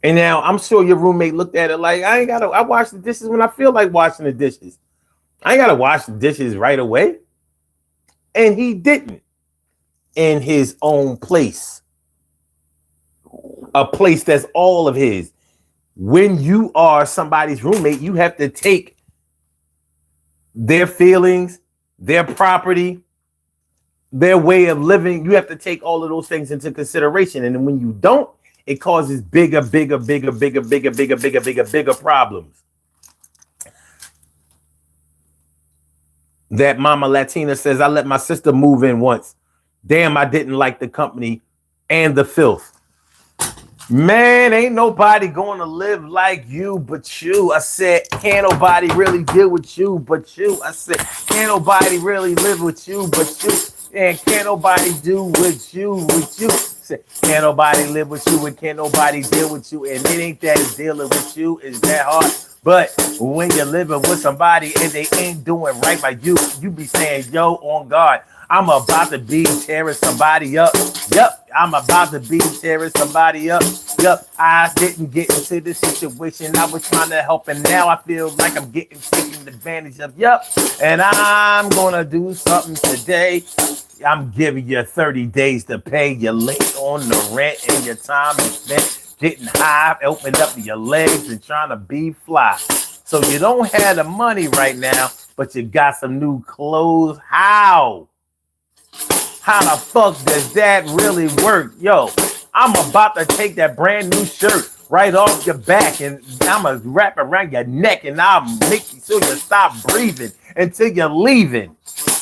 And now I'm sure your roommate looked at it like, I wash the dishes when I feel like washing the dishes. I ain't gotta wash the dishes right away. And he didn't, in his own place, a place that's all of his. When you are somebody's roommate, you have to take their feelings, their property, their way of living. You have to take all of those things into consideration. And then when you don't, it causes bigger problems. That Mama Latina says, I let my sister move in once. Damn, I didn't like the company and the filth. Man, ain't nobody going to live like you but you. I said, can't nobody really deal with you but you. I said, can't nobody really live with you but you. And can't nobody do with you. Said, can't nobody live with you and can't nobody deal with you. And it ain't that dealing with you is that hard. But when you're living with somebody and they ain't doing right by you, you be saying, yo, on God, I'm about to be tearing somebody up. Yep, I'm about to be tearing somebody up. Yep, I didn't get into this situation. I was trying to help, and now I feel like I'm getting taken advantage of. Yep, and I'm going to do something today. I'm giving you 30 days to pay. You're late on the rent, and your time is spent getting high, opening up your legs, and trying to be fly. So you don't have the money right now, but you got some new clothes. How? How the fuck does that really work? Yo, I'm about to take that brand new shirt right off your back and I'm going to wrap it around your neck and I'll make sure you stop breathing until you're leaving.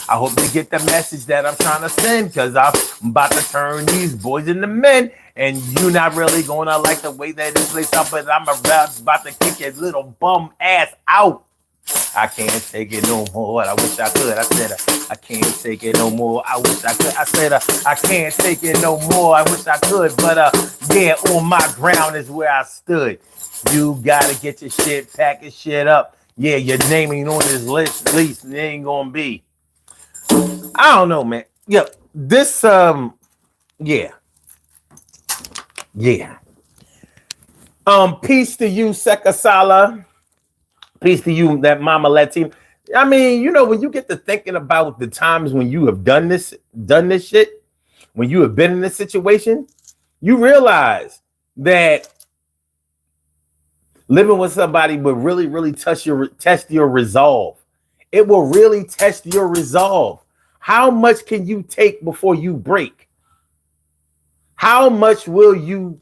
I hope you get the message that I'm trying to send, because I'm about to turn these boys into men and you're not really going to like the way that this plays out, but I'm about to kick your little bum ass out. I can't take it no more. I wish I could. I said, I can't take it no more. I wish I could. I said, I can't take it no more. I wish I could. But yeah, on my ground is where I stood. You gotta get your shit, pack your shit up. Yeah, your name ain't on this list. At least it ain't gonna be. I don't know, man. Yeah, this yeah. Peace to you, Sekasala. Peace to you, that Mama Latina. I mean, you know, when you get to thinking about the times when you have done this shit, when you have been in this situation, you realize that living with somebody will really, really test your resolve. It will really test your resolve. How much can you take before you break? How much will you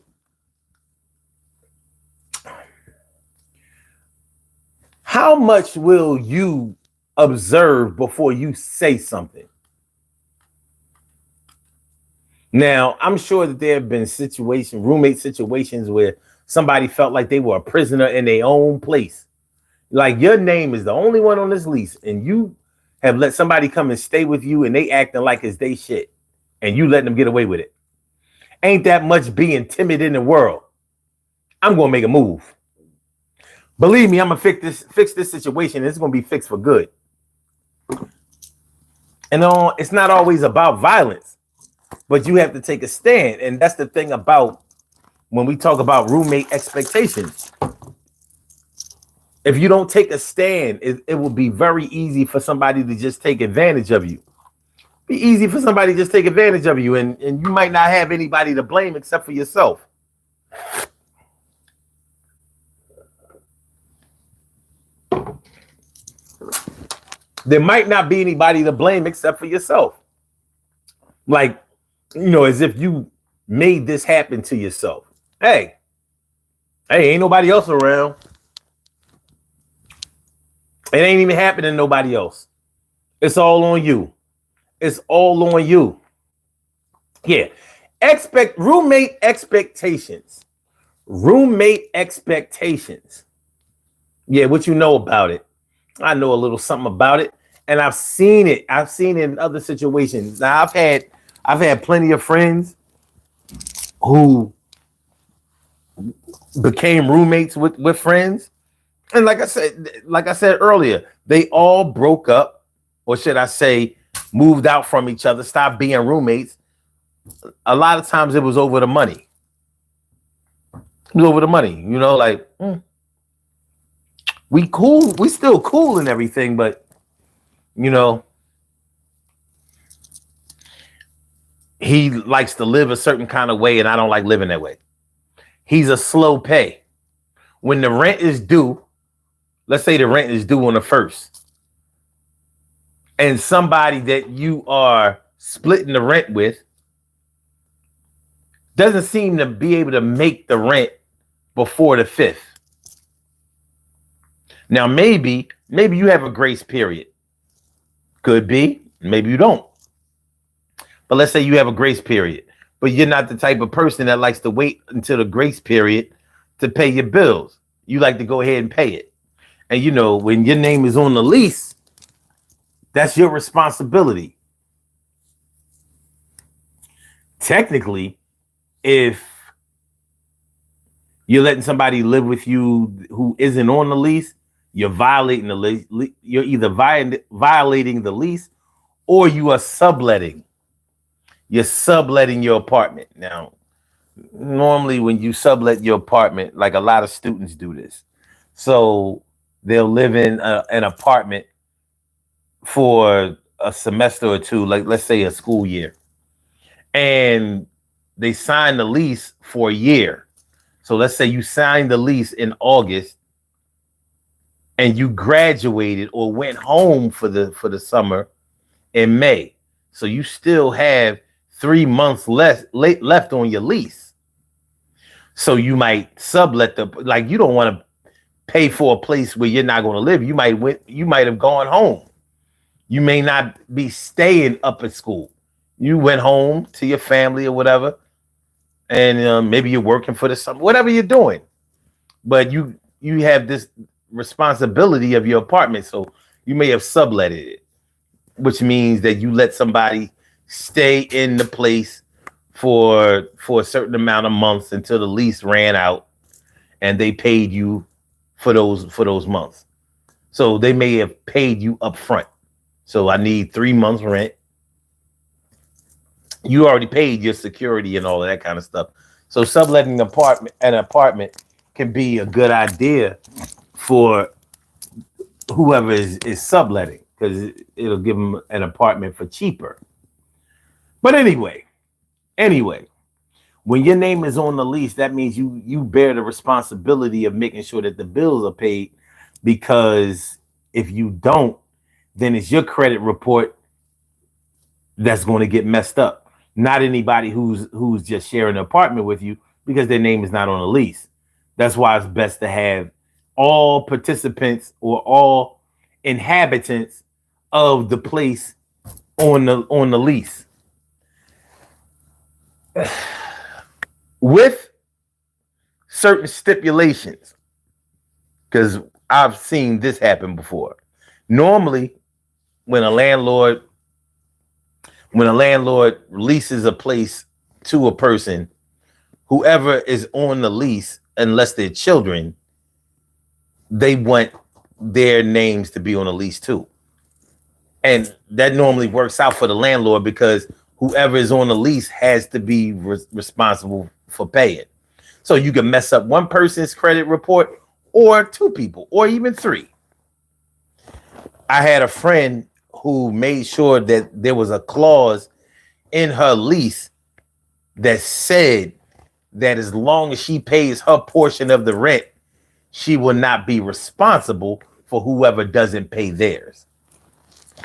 observe before you say something? Now, I'm sure that there have been roommate situations where somebody felt like they were a prisoner in their own place. Like your name is the only one on this lease and you have let somebody come and stay with you and they acting like it's they shit and you letting them get away with it. Ain't that much being timid in the world. I'm going to make a move. Believe me, I'm going to fix this situation. It's going to be fixed for good. And it's not always about violence, but you have to take a stand. And that's the thing about when we talk about roommate expectations. If you don't take a stand, it will be very easy for somebody to just take advantage of you. Be easy for somebody to just take advantage of you, and you might not have anybody to blame except for yourself. There might not be anybody to blame except for yourself. Like, you know, as if you made this happen to yourself. Hey, ain't nobody else around. It ain't even happening to nobody else. It's all on you. It's all on you. Yeah. Roommate expectations. Roommate expectations. Yeah, what you know about it. I know a little something about it. And I've seen it. I've seen it in other situations. Now I've had plenty of friends who became roommates with friends. And like I said earlier, they all broke up, or should I say, moved out from each other, stopped being roommates. A lot of times it was over the money. over the money. Like we cool, we still cool and everything, but you know, he likes to live a certain kind of way, and I don't like living that way. He's a slow pay. When the rent is due, let's say the rent is due on the first, and somebody that you are splitting the rent with doesn't seem to be able to make the rent before the 5th. Now, maybe you have a grace period. Could be, maybe you don't. But let's say you have a grace period, but you're not the type of person that likes to wait until the grace period to pay your bills. You like to go ahead and pay it. And when your name is on the lease, that's your responsibility. Technically, if you're letting somebody live with you who isn't on the lease, you're violating the lease. You're either violating the lease or you are subletting. You're subletting your apartment. Now, normally when you sublet your apartment, like a lot of students do this. So they'll live in an apartment for a semester or two, like let's say a school year. And they sign the lease for a year. So let's say you signed the lease in August and you graduated or went home for the summer in May. So you still have 3 months left on your lease. So you might sublet you don't want to pay for a place where you're not going to live. You might have gone home. You may not be staying up at school. You went home to your family or whatever. And maybe you're working for the summer, whatever you're doing. But you have this responsibility of your apartment. So you may have subletted it, which means that you let somebody stay in the place for a certain amount of months until the lease ran out and they paid you for those months. So they may have paid you up front. So I need 3 months rent. You already paid your security and all of that kind of stuff. So subletting an apartment can be a good idea for whoever is subletting, because it'll give them an apartment for cheaper. But anyway, when your name is on the lease, that means you bear the responsibility of making sure that the bills are paid, because if you don't, then it's your credit report that's going to get messed up. Not anybody who's just sharing an apartment with you, because their name is not on a lease. That's why it's best to have all participants or all inhabitants of the place on the lease, with certain stipulations, because I've seen this happen before. Normally, when a landlord leases a place to a person, whoever is on the lease, unless they're children, they want their names to be on the lease too. And that normally works out for the landlord, because whoever is on the lease has to be responsible for paying. So you can mess up one person's credit report, or 2 people, or even 3. I had a friend who made sure that there was a clause in her lease that said that as long as she pays her portion of the rent, she will not be responsible for whoever doesn't pay theirs.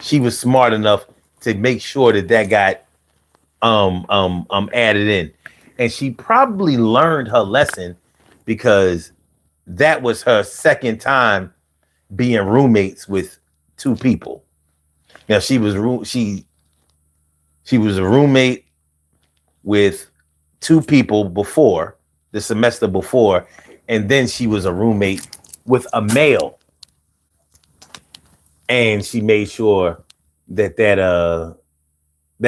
She was smart enough to make sure that got added in. And she probably learned her lesson, because that was her second time being roommates with 2 people. Now she was a roommate with 2 people before, the semester before, and then she was a roommate with a male. And she made sure that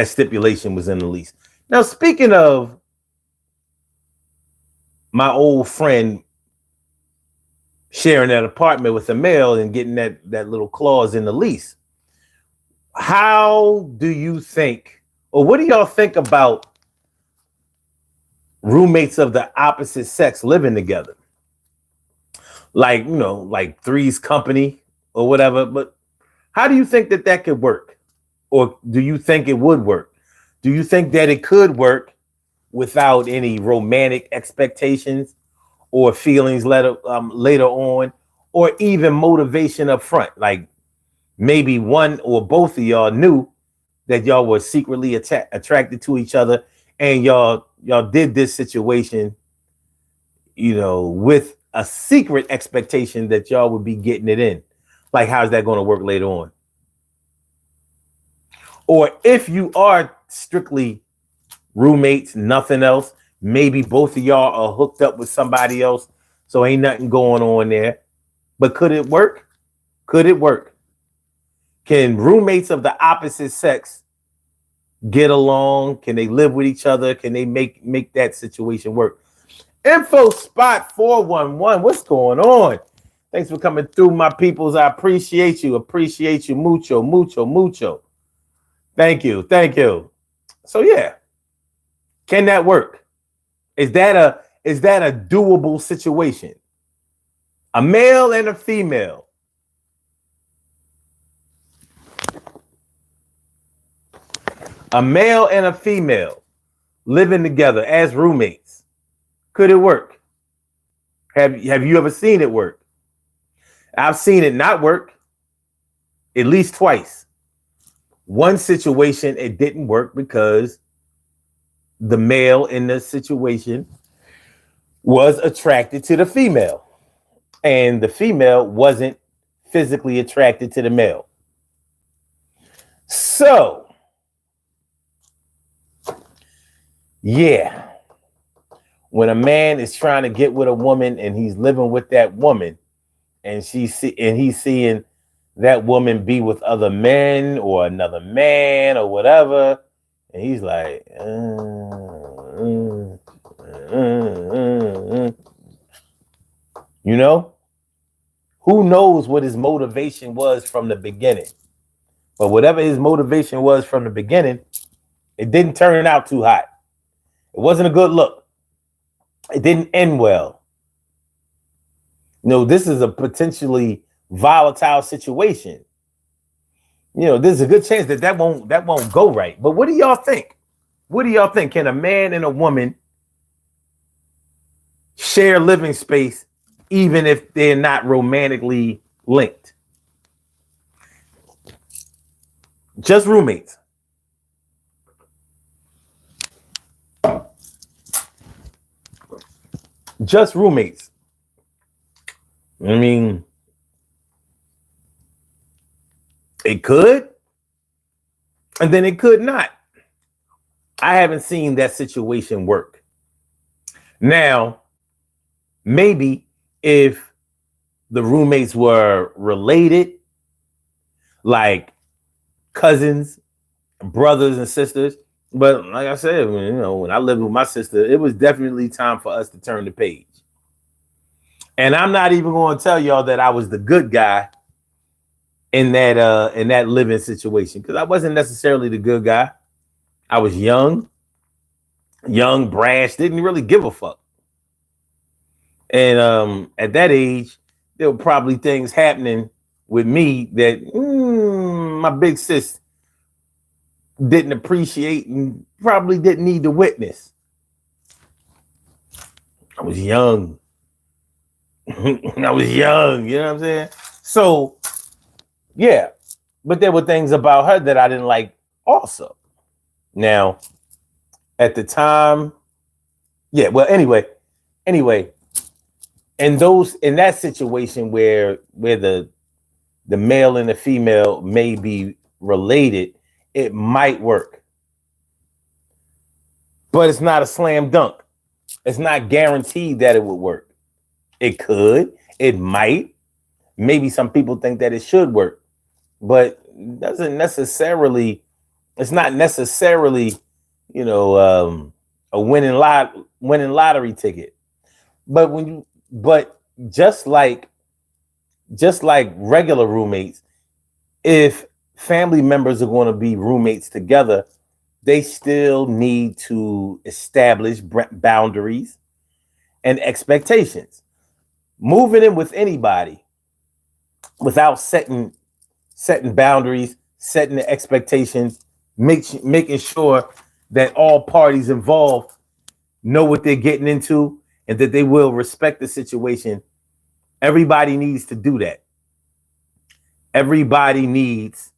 stipulation was in the lease. Now, speaking of my old friend sharing that apartment with a male and getting that little clause in the lease, how do you think, or what do y'all think about roommates of the opposite sex living together, like like Three's Company or whatever. But how do you think that could work, or do you think it would work? Do you think that it could work without any romantic expectations or feelings later on, or even motivation up front? Like maybe one or both of y'all knew that y'all were secretly attracted to each other, and y'all did this situation, with a secret expectation that y'all would be getting it in. Like, how's that going to work later on? Or if you are strictly roommates, nothing else, maybe both of y'all are hooked up with somebody else, so ain't nothing going on there. But could it work? Could it work? Can roommates of the opposite sex get along? Can they live with each other? Can they make that situation work? Info Spot 411. What's going on? Thanks for coming through, my peoples. I appreciate you. Appreciate you. Mucho, mucho, mucho. Thank you. Thank you. So yeah. Can that work? Is that a doable situation? A male and a female. A male and a female living together as roommates. Could it work? Have you ever seen it work? I've seen it not work at least twice. One situation, it didn't work because the male in the situation was attracted to the female, and the female wasn't physically attracted to the male. So, yeah, when a man is trying to get with a woman and he's living with that woman, and he's seeing that woman be with other men or another man or whatever, and he's like, who knows what his motivation was from the beginning? But whatever his motivation was from the beginning, it didn't turn out too hot. It wasn't a good look. It didn't end well. This is a potentially volatile situation. There's a good chance that won't go right. But what do y'all think? What do y'all think? Can a man and a woman share living space even if they're not romantically linked? Just roommates. Just roommates. I mean, it could, and then it could not. I haven't seen that situation work. Now, maybe if the roommates were related, like cousins, brothers and sisters, but like I said, when I lived with my sister, it was definitely time for us to turn the page. And I'm not even going to tell y'all that I was the good guy in that living situation, because I wasn't necessarily the good guy. I was young, brash, didn't really give a fuck. And at that age, there were probably things happening with me that my big sis didn't appreciate and probably didn't need to witness. I was young. I was young, you know what I'm saying? So, yeah. But there were things about her that I didn't like also. Now, at the time, yeah, well, anyway, in that situation where the male and the female may be related, it might work. But it's not a slam dunk. It's not guaranteed that it would work. It could, it might. Maybe some people think that it should work, but it's not necessarily, a winning lottery ticket. But just like regular roommates, if family members are going to be roommates together, they still need to establish boundaries and expectations. Moving in with anybody without setting boundaries, setting the expectations, making sure that all parties involved know what they're getting into and that they will respect the situation. Everybody needs to do that. Everybody needs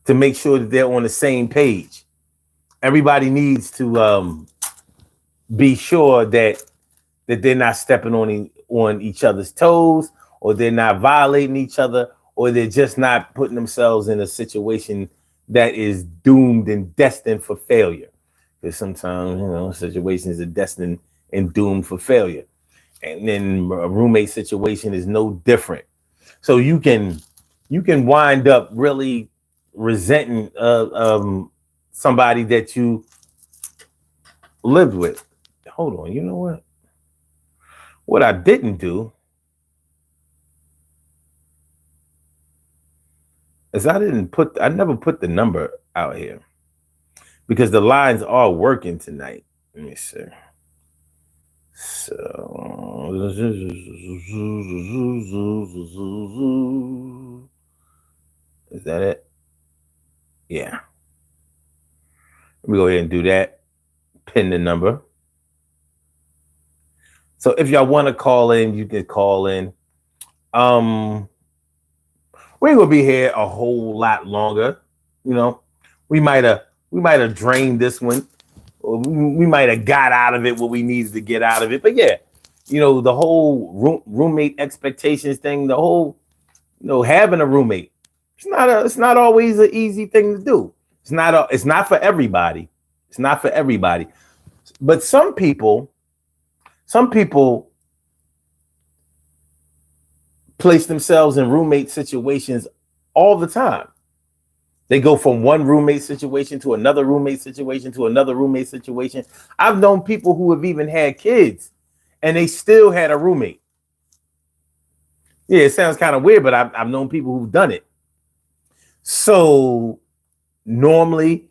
to make sure that they're on the same page. Everybody needs to be sure that they're not stepping on each other's toes, or they're not violating each other, or they're just not putting themselves in a situation that is doomed and destined for failure. Because sometimes, situations are destined and doomed for failure. And then a roommate situation is no different. So you can wind up really resenting somebody that you lived with. Hold on, you know what? What I didn't do is I never put the number out here because the lines are working tonight. Let me see. So is that it? Yeah. Let me go ahead and do that. Pin the number. So if y'all want to call in, you can call in. We ain't gonna be here a whole lot longer. We might have drained this one. We might have got out of it what we needed to get out of it. But yeah, the whole roommate expectations thing, the whole, having a roommate. It's not always an easy thing to do. It's not for everybody. It's not for everybody. But some people place themselves in roommate situations all the time. They go from one roommate situation to another roommate situation to another roommate situation. I've known people who have even had kids and they still had a roommate. Yeah, it sounds kind of weird, but I've known people who've done it. So normally,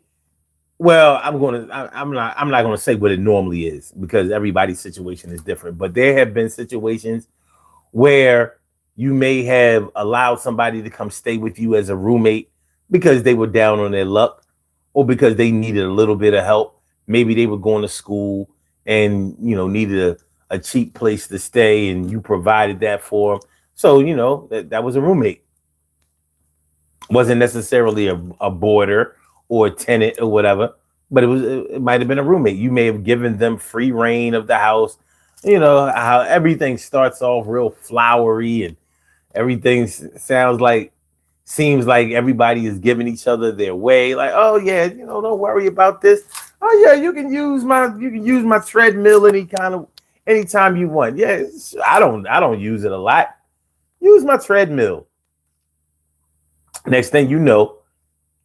well, I'm not going to say what it normally is because everybody's situation is different. But there have been situations where you may have allowed somebody to come stay with you as a roommate because they were down on their luck or because they needed a little bit of help. Maybe they were going to school and, needed a cheap place to stay and you provided that for them. So, that was a roommate. Wasn't necessarily a boarder or a tenant or whatever, but it might have been a roommate. You may have given them free reign of the house. How everything starts off real flowery and everything seems like everybody is giving each other their way. Like, oh yeah, don't worry about this. Oh yeah, you can use my treadmill anytime you want. Yeah, I don't use it a lot. Use my treadmill. Next thing you know,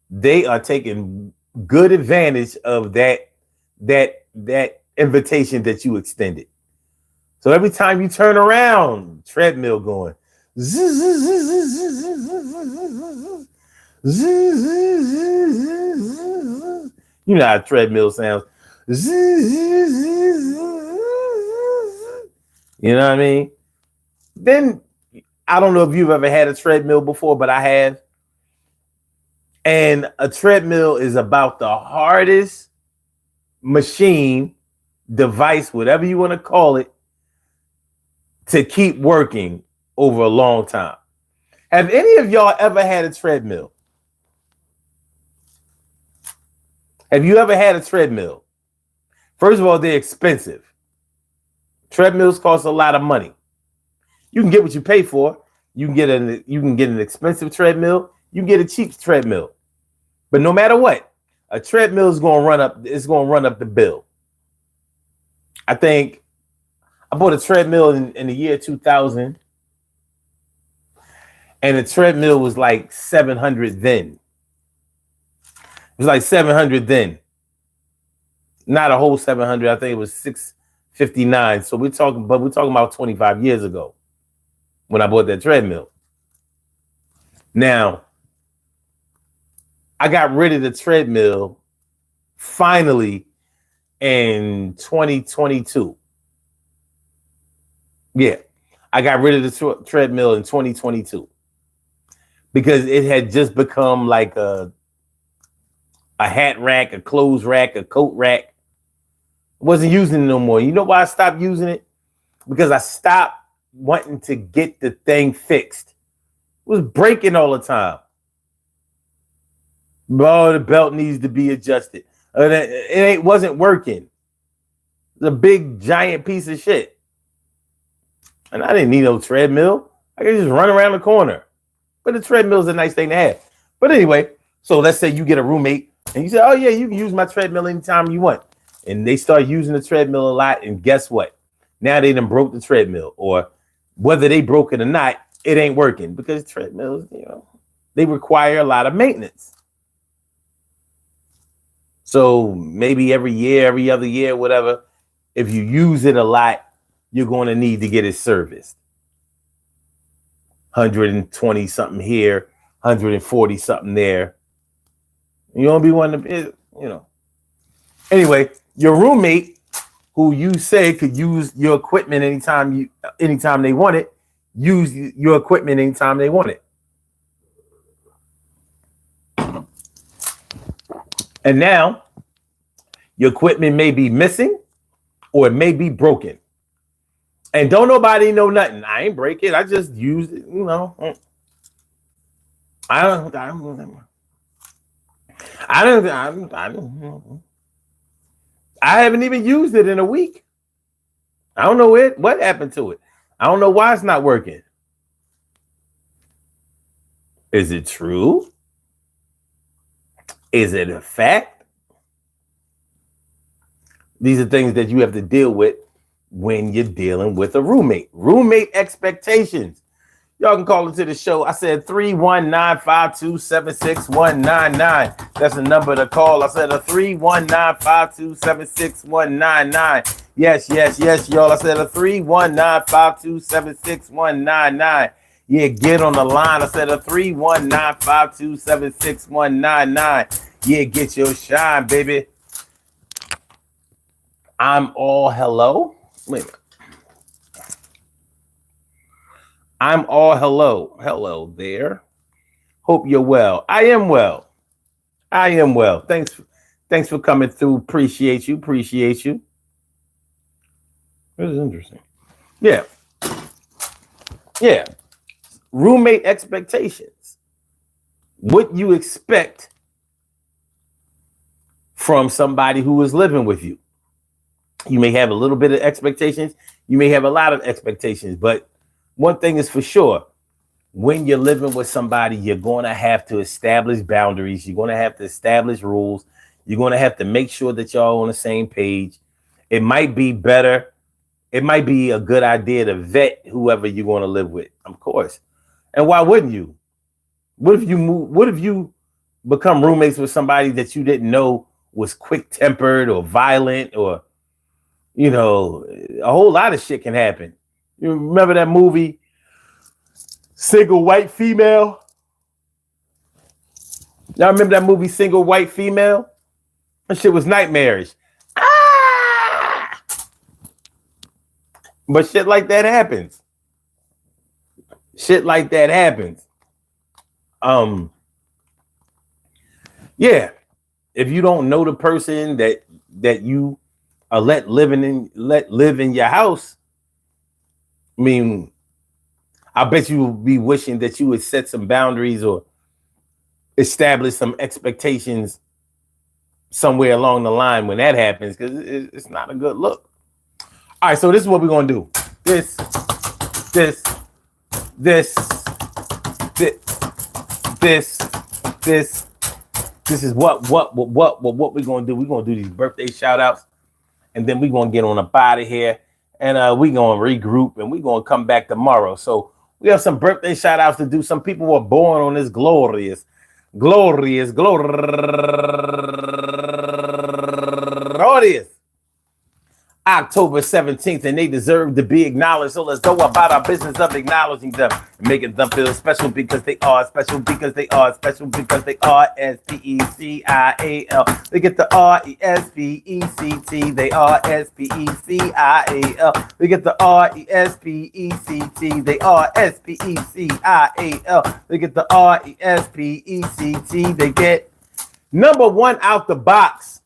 they are taking good advantage of that invitation that you extended. So every time you turn around, treadmill going. You know how a treadmill sounds. You know what I mean? Then I don't know if you've ever had a treadmill before, but I have. And a treadmill is about the hardest machine, device, whatever you want to call it, to keep working over a long time. Have any of y'all ever had a treadmill? Have you ever had a treadmill? First of all, they're expensive. Treadmills cost a lot of money. You can get what you pay for. You can get an expensive treadmill. You can get a cheap treadmill. But no matter what, a treadmill is going to run up the bill. I think I bought a treadmill in the year 2000, and the treadmill was like $700 then. It was like $700 then. Not a whole 700. I think it was $659. So we're talking about 25 years ago when I bought that treadmill. Now, I got rid of the treadmill finally in 2022. Yeah, I got rid of the treadmill in 2022 because it had just become like a hat rack, a clothes rack, a coat rack. I wasn't using it no more. You know why I stopped using it? Because I stopped wanting to get the thing fixed. It was breaking all the time. Oh, the belt needs to be adjusted. It wasn't working. It's a big, giant piece of shit. And I didn't need no treadmill. I could just run around the corner. But the treadmill is a nice thing to have. But anyway, so let's say you get a roommate and you say, oh, yeah, you can use my treadmill anytime you want. And they start using the treadmill a lot. And guess what? Now they done broke the treadmill. Or whether they broke it or not, it ain't working. Because treadmills, they require a lot of maintenance. So maybe every year, every other year, whatever, if you use it a lot, you're going to need to get it serviced. 120 something here, 140 something there. You don't be one to, Anyway, your roommate, who you say could use your equipment anytime they want it, use your equipment anytime they want it. And now your equipment may be missing or it may be broken. And don't nobody know nothing. I ain't break it. I just used it, I haven't even used it in a week. I don't know what happened to it. I don't know why it's not working. Is it true? Is it a fact? These are things that you have to deal with when you're dealing with a roommate. Roommate expectations. Y'all can call into the show. I said 319-527-6199. That's the number to call. I said a 319-527-6199. Yes, y'all. I said a 319-527-6199. Yeah, get on the line. I said a 319-527-6199. Yeah, get your shine, baby. I'm all hello. Wait a minute. I'm all hello. Hello there. Hope you're well. I am well. Thanks for coming through. Appreciate you. This is interesting. Yeah. Roommate expectations. What you expect from somebody who is living with you. You may have a little bit of expectations. You may have a lot of expectations, but one thing is for sure, when you're living with somebody, you're going to have to establish boundaries. You're going to have to establish rules. You're going to have to make sure that y'all on the same page. It might be better. It might be a good idea to vet whoever you're going to live with, of course. And why wouldn't you? What if you become roommates with somebody that you didn't know was quick-tempered or violent or, a whole lot of shit can happen. You remember that movie, Single White Female? Y'all remember that movie, Single White Female? That shit was nightmarish. But shit like that happens. Yeah. If you don't know the person that you let live in your house, I mean, I bet you will be wishing that you would set some boundaries or establish some expectations somewhere along the line when that happens, because it's not a good look. All right, so this is what we're gonna do. This is what we're gonna do. We're gonna do these birthday shout outs, and then we're gonna get on up out of here, and we're gonna regroup, and we're gonna come back tomorrow. So we have some birthday shout outs to do. Some people were born on this glorious October 17th, and they deserve to be acknowledged. So let's go about our business of acknowledging them, making them feel special because they are special, because they are special, because they are SPECIAL. They get the RESPECT. They are SPECIAL. They get the RESPECT. They are SPECIAL. They get the RESPECT. They get number one out the box.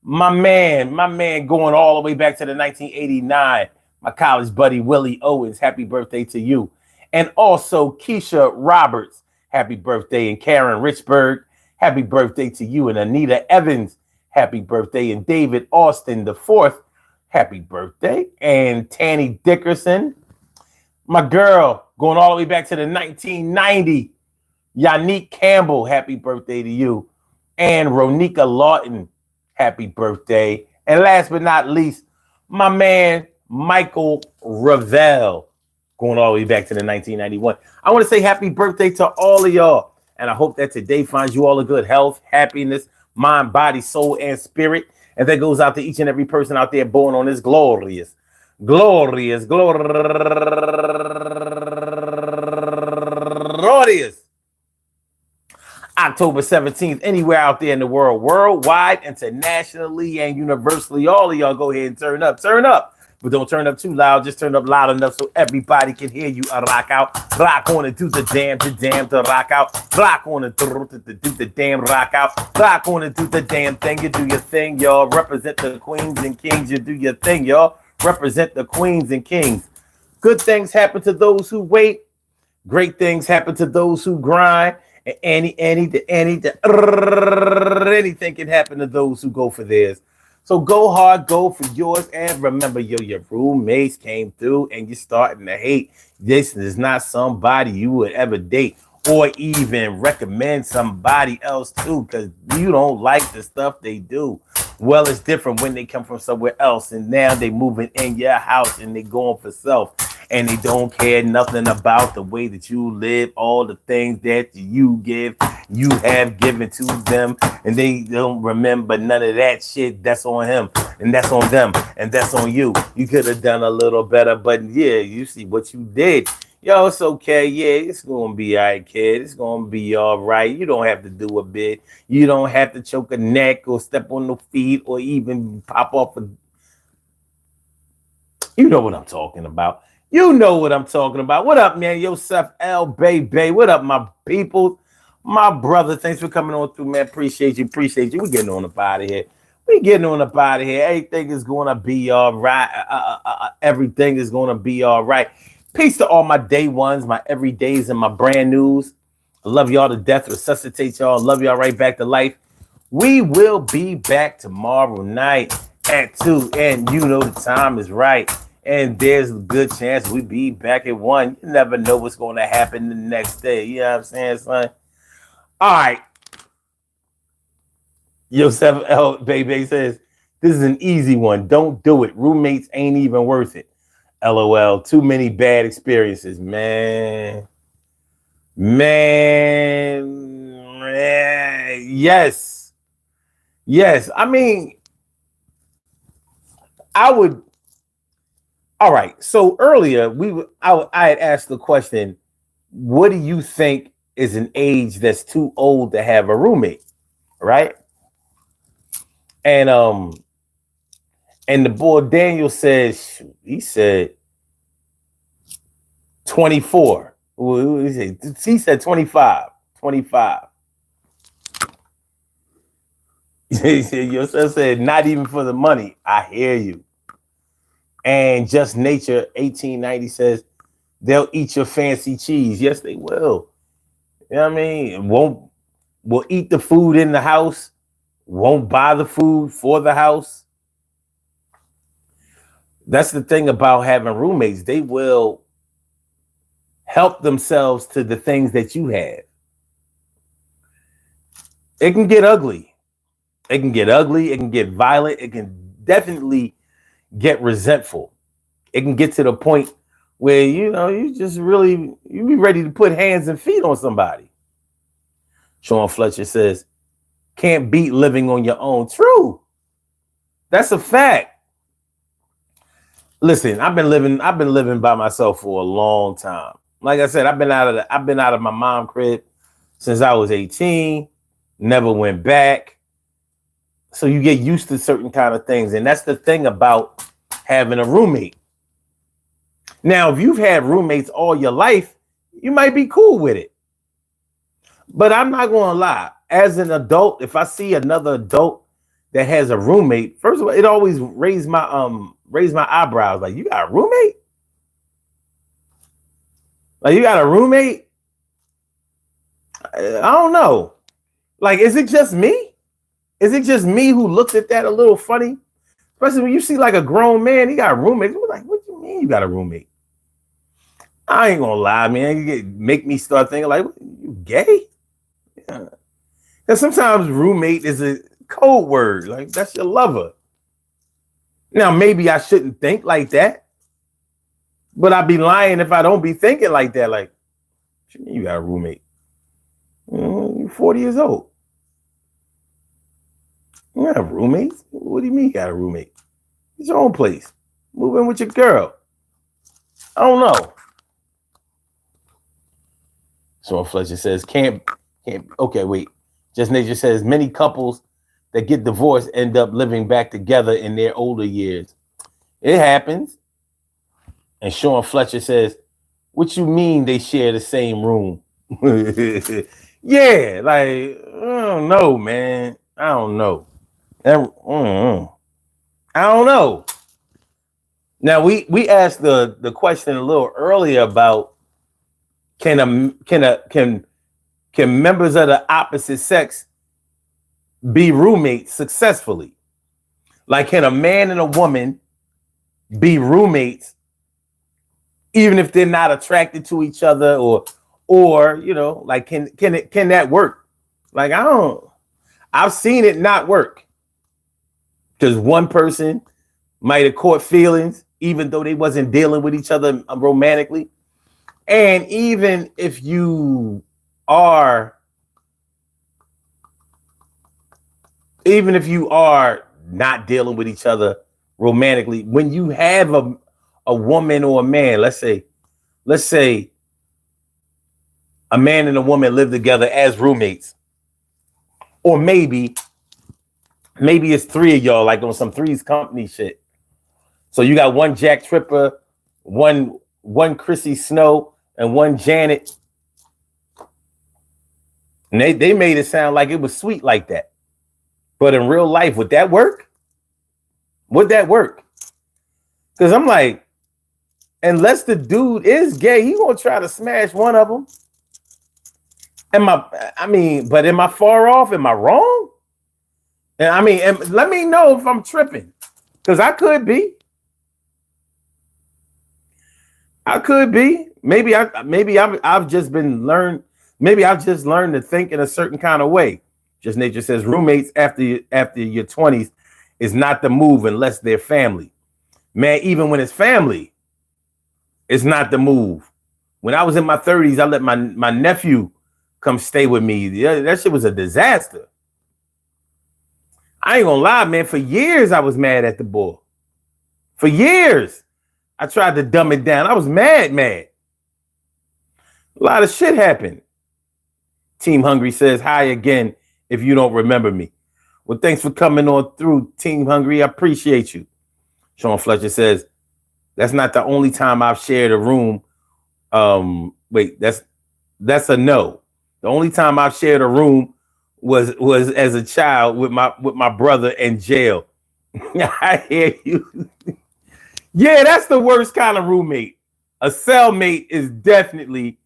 My man going all the way back to the 1989. My college buddy, Willie Owens, happy birthday to you. And also Keisha Roberts, happy birthday. And Karen Richburg, happy birthday to you. And Anita Evans, happy birthday. And David Austin the fourth, happy birthday. And Tanny Dickerson, my girl, going all the way back to the 1990. Yannick Campbell, happy birthday to you. And Ronika Lawton, happy birthday. And last but not least, my man, Michael Ravel, going all the way back to the 1991. I want to say happy birthday to all of y'all. And I hope that today finds you all a good health, happiness, mind, body, soul, and spirit. And that goes out to each and every person out there born on this glorious October 17th, anywhere out there in the world, worldwide, internationally, and universally. All of y'all go ahead and turn up. But don't turn up too loud. Just turn up loud enough so everybody can hear you. Rock out. Rock on and do the damn to rock out. Rock on and do the damn rock out. Rock on and do the damn thing. You do your thing, y'all. Represent the queens and kings. You do your thing, y'all. Represent the queens and kings. Good things happen to those who wait. Great things happen to those who grind. And anything can happen to those who go for theirs. So go hard, go for yours, and remember, your roommates came through, and you're starting to hate. This is not somebody you would ever date, or even recommend somebody else to, because you don't like the stuff they do. Well, it's different when they come from somewhere else, and now they moving in your house, and they going for self. And they don't care nothing about the way that you live, all the things that you have given to them, and they don't remember none of that shit. That's on him, and that's on them, and that's on you. You could have done a little better, but yeah, you see what you did. Yo, it's okay. Yeah, it's gonna be all right, kid. It's gonna be all right. You don't have to do a bit. You don't have to choke a neck or step on the feet or even pop off a. You know what I'm talking about. You know what I'm talking about. What up, man? Yosef L. Baby. What up, my people? My brother. Thanks for coming on through, man. Appreciate you. We're getting on up out of here. Everything is going to be all right. Everything is going to be all right. Peace to all my day ones, my everydays, and my brand news. I love y'all to death. Resuscitate y'all. Love y'all right back to life. We will be back tomorrow night at 2. And you know the time is right. And there's a good chance we be back at 1. You never know what's going to happen the next day. You know what I'm saying, son? All right. Yosef L. Baby says, this is an easy one. Don't do it. Roommates ain't even worth it. LOL. Too many bad experiences, man. Yes. I mean, I would. All right. So earlier I had asked the question, what do you think is an age that's too old to have a roommate? Right. And the boy Daniel says, he said 24. He said 25. He said, Yosef said, not even for the money. I hear you. And Just Nature 1890 says, they'll eat your fancy cheese. Yes, they will. You know what I mean? Will eat the food in the house. Won't buy the food for the house. That's the thing about having roommates. They will help themselves to the things that you have. It can get ugly. It can get violent. It can definitely get resentful. It can get to the point where, you be ready to put hands and feet on somebody. Sean Fletcher says, can't beat living on your own. True. That's a fact. Listen, I've been living by myself for a long time. Like I said, I've been out of my mom crib since I was 18, never went back. So you get used to certain kind of things. And that's the thing about having a roommate. Now, if you've had roommates all your life, you might be cool with it. But I'm not gonna lie. As an adult, if I see another adult that has a roommate, first of all, it always raise my eyebrows. Like, you got a roommate? Like, you got a roommate? I don't know. Like, is it just me? Is it just me who looks at that a little funny? Especially when you see like a grown man, he got a roommate. You're like, what do you mean you got a roommate? I ain't gonna lie, man. Make me start thinking like, you gay? Yeah. Because sometimes roommate is a code word. Like, that's your lover. Now, maybe I shouldn't think like that, but I'd be lying if I don't be thinking like that. Like, what you mean you got a roommate? You're 40 years old. You got a roommate? What do you mean you got a roommate? It's your own place. Move in with your girl. I don't know. Sean Fletcher says, can't. Okay, wait. Just Nature says, many couples that get divorced end up living back together in their older years. It happens. And Sean Fletcher says, what you mean they share the same room? Yeah, like, I don't know, man. I don't know. I don't know. Now, we asked the question a little earlier about can members of the opposite sex be roommates successfully? Like, can a man and a woman be roommates even if they're not attracted to each other, or you know, like, can that work? Like, I've seen it not work because one person might have caught feelings even though they wasn't dealing with each other romantically. And even if you are not dealing with each other romantically, when you have a woman or a man, let's say a man and a woman live together as roommates, or maybe it's three of y'all, like on some Three's Company shit. So you got one Jack Tripper, one Chrissy Snow, and one Janet. And they made it sound like it was sweet like that. But in real life, would that work? Would that work? Because I'm like, unless the dude is gay, he gonna try to smash one of them. But am I far off? Am I wrong? And let me know if I'm tripping, because I could be. Maybe I've just learned to think in a certain kind of way. Just Nature says roommates after your 20s is not the move unless they're family. Man, even when it's family, it's not the move. When I was in my 30s, I let my nephew come stay with me. Yeah, that shit was a disaster. I ain't gonna lie, man. For years, I was mad at the boy. For years, I tried to dumb it down. I was mad. A lot of shit happened. Team Hungry says, hi again if you don't remember me. Well, thanks for coming on through, Team Hungry. I appreciate you. Sean Fletcher says, that's not the only time I've shared a room. That's a no. The only time I've shared a room was as a child with my brother in jail. I hear you. Yeah, that's the worst kind of roommate. A cellmate is definitely,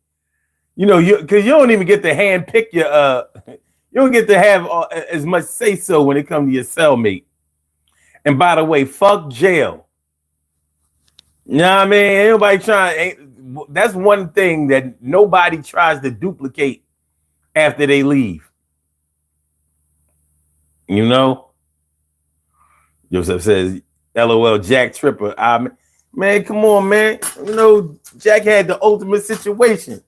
because you don't even get to hand pick you don't get to have as much say so when it comes to your cellmate. And by the way, fuck jail. You know what I mean? That's one thing that nobody tries to duplicate after they leave. You know? Joseph says, LOL, Jack Tripper. Man, come on, man. Jack had the ultimate situation.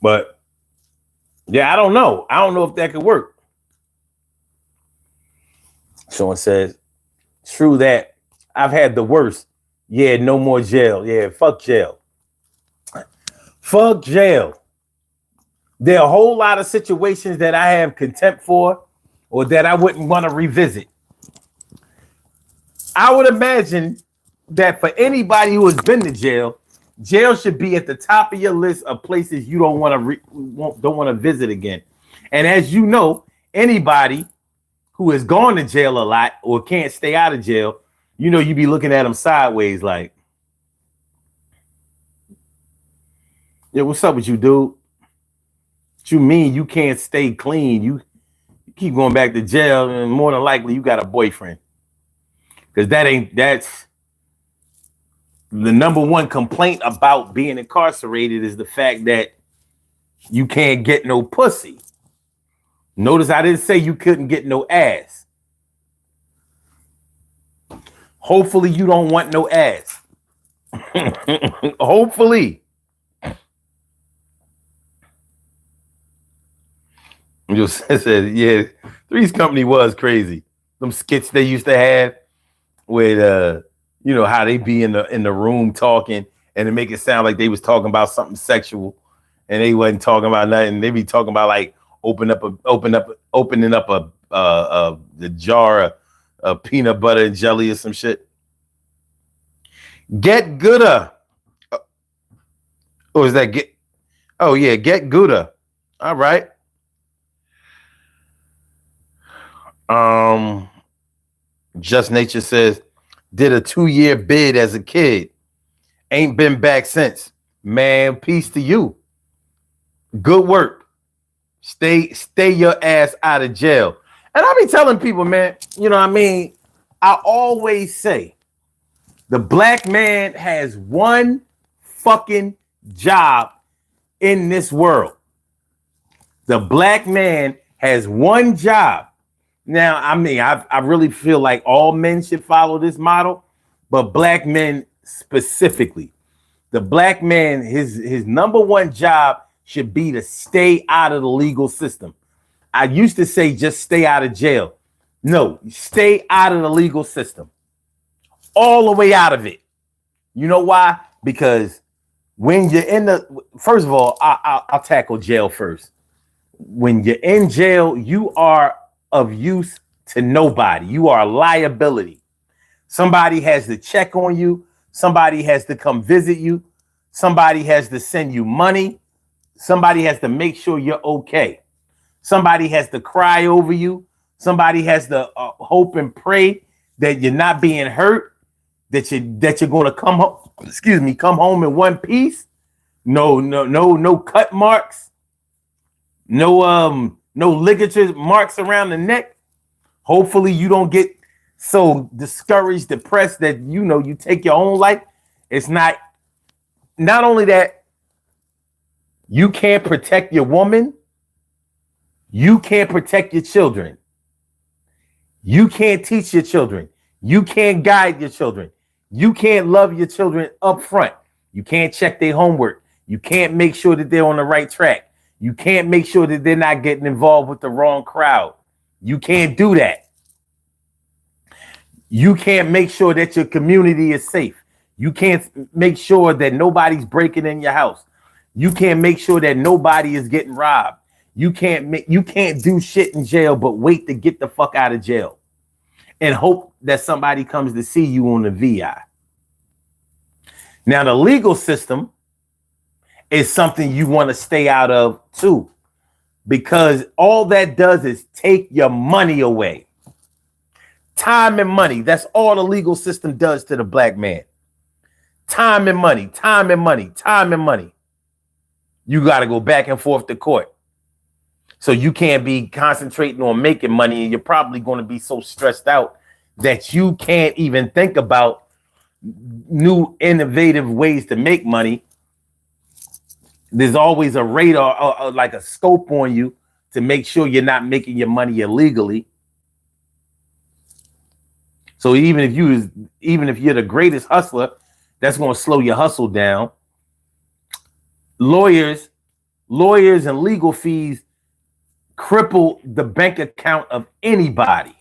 But Yeah, I don't know. I don't know if that could work. Sean says, true that. I've had the worst. Yeah, no more jail. Yeah, fuck jail. Fuck jail. There are a whole lot of situations that I have contempt for or that I wouldn't want to revisit. I would imagine that for anybody who has been to jail, jail should be at the top of your list of places you don't want to visit again. And as you know, anybody who has gone to jail a lot or can't stay out of jail, you know, you be looking at them sideways like, yeah, what's up with you, dude? What you mean you can't stay clean? You keep going back to jail, and more than likely you got a boyfriend. Because that's the number one complaint about being incarcerated is the fact that you can't get no pussy. Notice I didn't say you couldn't get no ass. Hopefully you don't want no ass. Hopefully. Just said, yeah, Three's Company was crazy. Them skits they used to have with you know, how they be in the room talking and to make it sound like they was talking about something sexual and they wasn't talking about nothing. They be talking about like opening up the jar of peanut butter and jelly or some shit. Get Gooder. Or is that get? Oh yeah, Get Gooder. All right. Just Nature says, did a 2-year bid as a kid. Ain't been back since. Man, peace to you. Good work. Stay your ass out of jail. And I be telling people, man, you know what I mean? I always say the black man has one fucking job in this world. The black man has one job. Now, I mean, I really feel like all men should follow this model, but black men specifically. The black man, his number one job should be to stay out of the legal system. I used to say just stay out of jail. No, stay out of the legal system. All the way out of it. You know why? Because when you're in first of all, I'll tackle jail first. When you're in jail, you are of use to nobody. You are a liability. Somebody has to check on you. Somebody has to come visit you. Somebody has to send you money. Somebody has to make sure you're okay. Somebody has to cry over you. Somebody has to hope and pray that you're not being hurt, that you're going to come home, come home in one piece. No cut marks. No ligature marks around the neck. Hopefully you don't get so discouraged, depressed that you take your own life. It's not only that you can't protect your woman, you can't protect your children. You can't teach your children. You can't guide your children. You can't love your children up front. You can't check their homework. You can't make sure that they're on the right track. You can't make sure that they're not getting involved with the wrong crowd. You can't do that. You can't make sure that your community is safe. You can't make sure that nobody's breaking in your house. You can't make sure that nobody is getting robbed. You can't do shit in jail but wait to get the fuck out of jail and hope that somebody comes to see you on the VI. Now, the legal system is something you want to stay out of too, because all that does is take your money away. Time and money. That's all the legal system does to the black man. Time and money, time and money, time and money. You got to go back and forth to court. So you can't be concentrating on making money, and you're probably going to be so stressed out that you can't even think about new innovative ways to make money. There's always a radar or like a scope on you to make sure you're not making your money illegally. So even if you're the greatest hustler, that's going to slow your hustle down. Lawyers and legal fees cripple the bank account of anybody.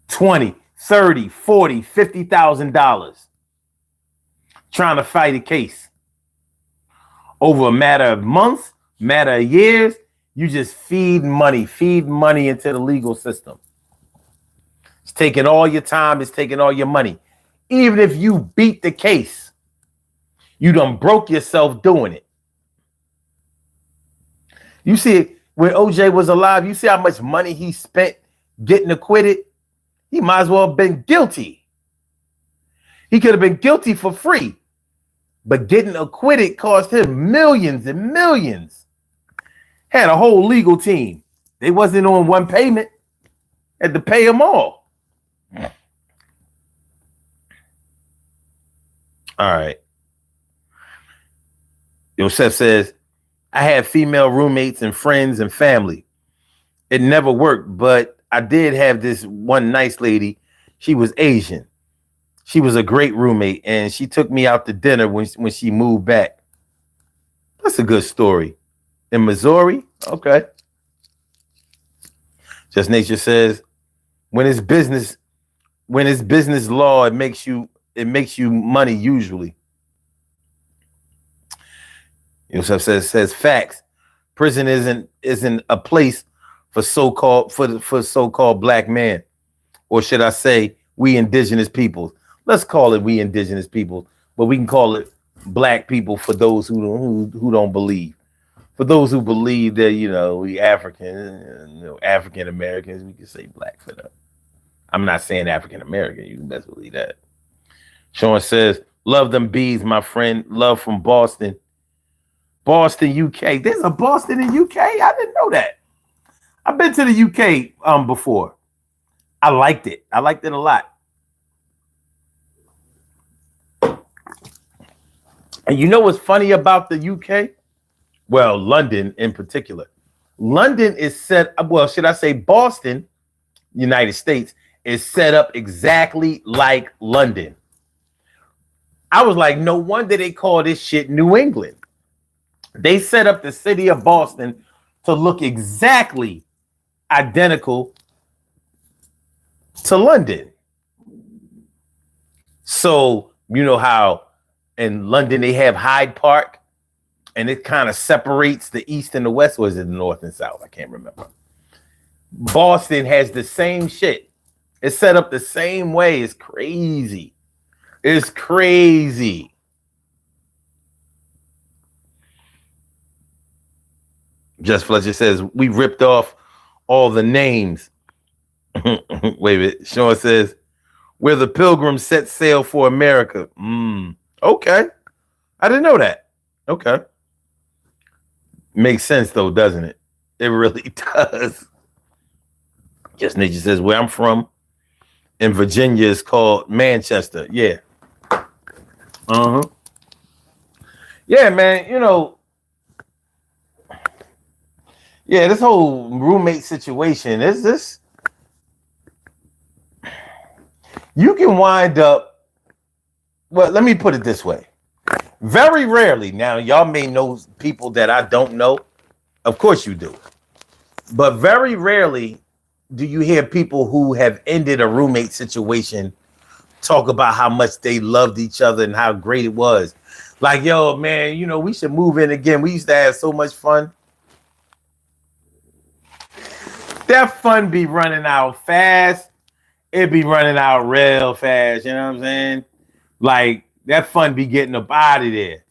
20, 30, 40, $50,000 trying to fight a case. Over a matter of months, matter of years, you just feed money into the legal system. It's taking all your time, it's taking all your money. Even if you beat the case, you done broke yourself doing it. You see, when OJ was alive, you see how much money he spent getting acquitted? He might as well have been guilty. He could have been guilty for free. But getting acquitted cost him millions and millions. Had a whole legal team. They wasn't on one payment. Had to pay them all. All right. Yosef says, I had female roommates and friends and family. It never worked, but I did have this one nice lady. She was Asian. She was a great roommate, and she took me out to dinner when she moved back. That's a good story. In Missouri? Okay. Just Nature says, when it's business law, it makes you money usually. Yosef says facts. Prison isn't a place for so-called black men, or should I say, we indigenous people. Let's call it we indigenous people, but we can call it black people for those who don't believe. For those who believe that we African, African Americans, we can say black for them. I'm not saying African American. You can best believe that. Sean says, "Love them bees, my friend. Love from Boston." Boston, UK. There's a Boston in UK? I didn't know that. I've been to the UK before. I liked it. I liked it a lot. And you know what's funny about the UK? Well, London in particular. London is should I say Boston, United States, is set up exactly like London. I was like, no wonder they call this shit New England. They set up the city of Boston to look exactly identical to London. So, you know how in London they have Hyde Park and it kind of separates the east and the west, or is it the north and south? I can't remember. Boston has the same shit. It's set up the same way. It's crazy. It's crazy. Just Fletcher says, we ripped off all the names. Wait a minute. Sean says, where the pilgrims set sail for America. Okay. I didn't know that. Okay. Makes sense, though, doesn't it? It really does. Just Nature says, where I'm from in Virginia is called Manchester. Yeah. Yeah, man, yeah, this whole roommate situation is this. You can wind up. Well, let me put it this way. Very rarely, now y'all may know people that I don't know. Of course you do. But very rarely do you hear people who have ended a roommate situation talk about how much they loved each other and how great it was. Like, yo, man, we should move in again. We used to have so much fun. That fun be running out fast. It be running out real fast. You know what I'm saying? Like, that fun be getting up out of there.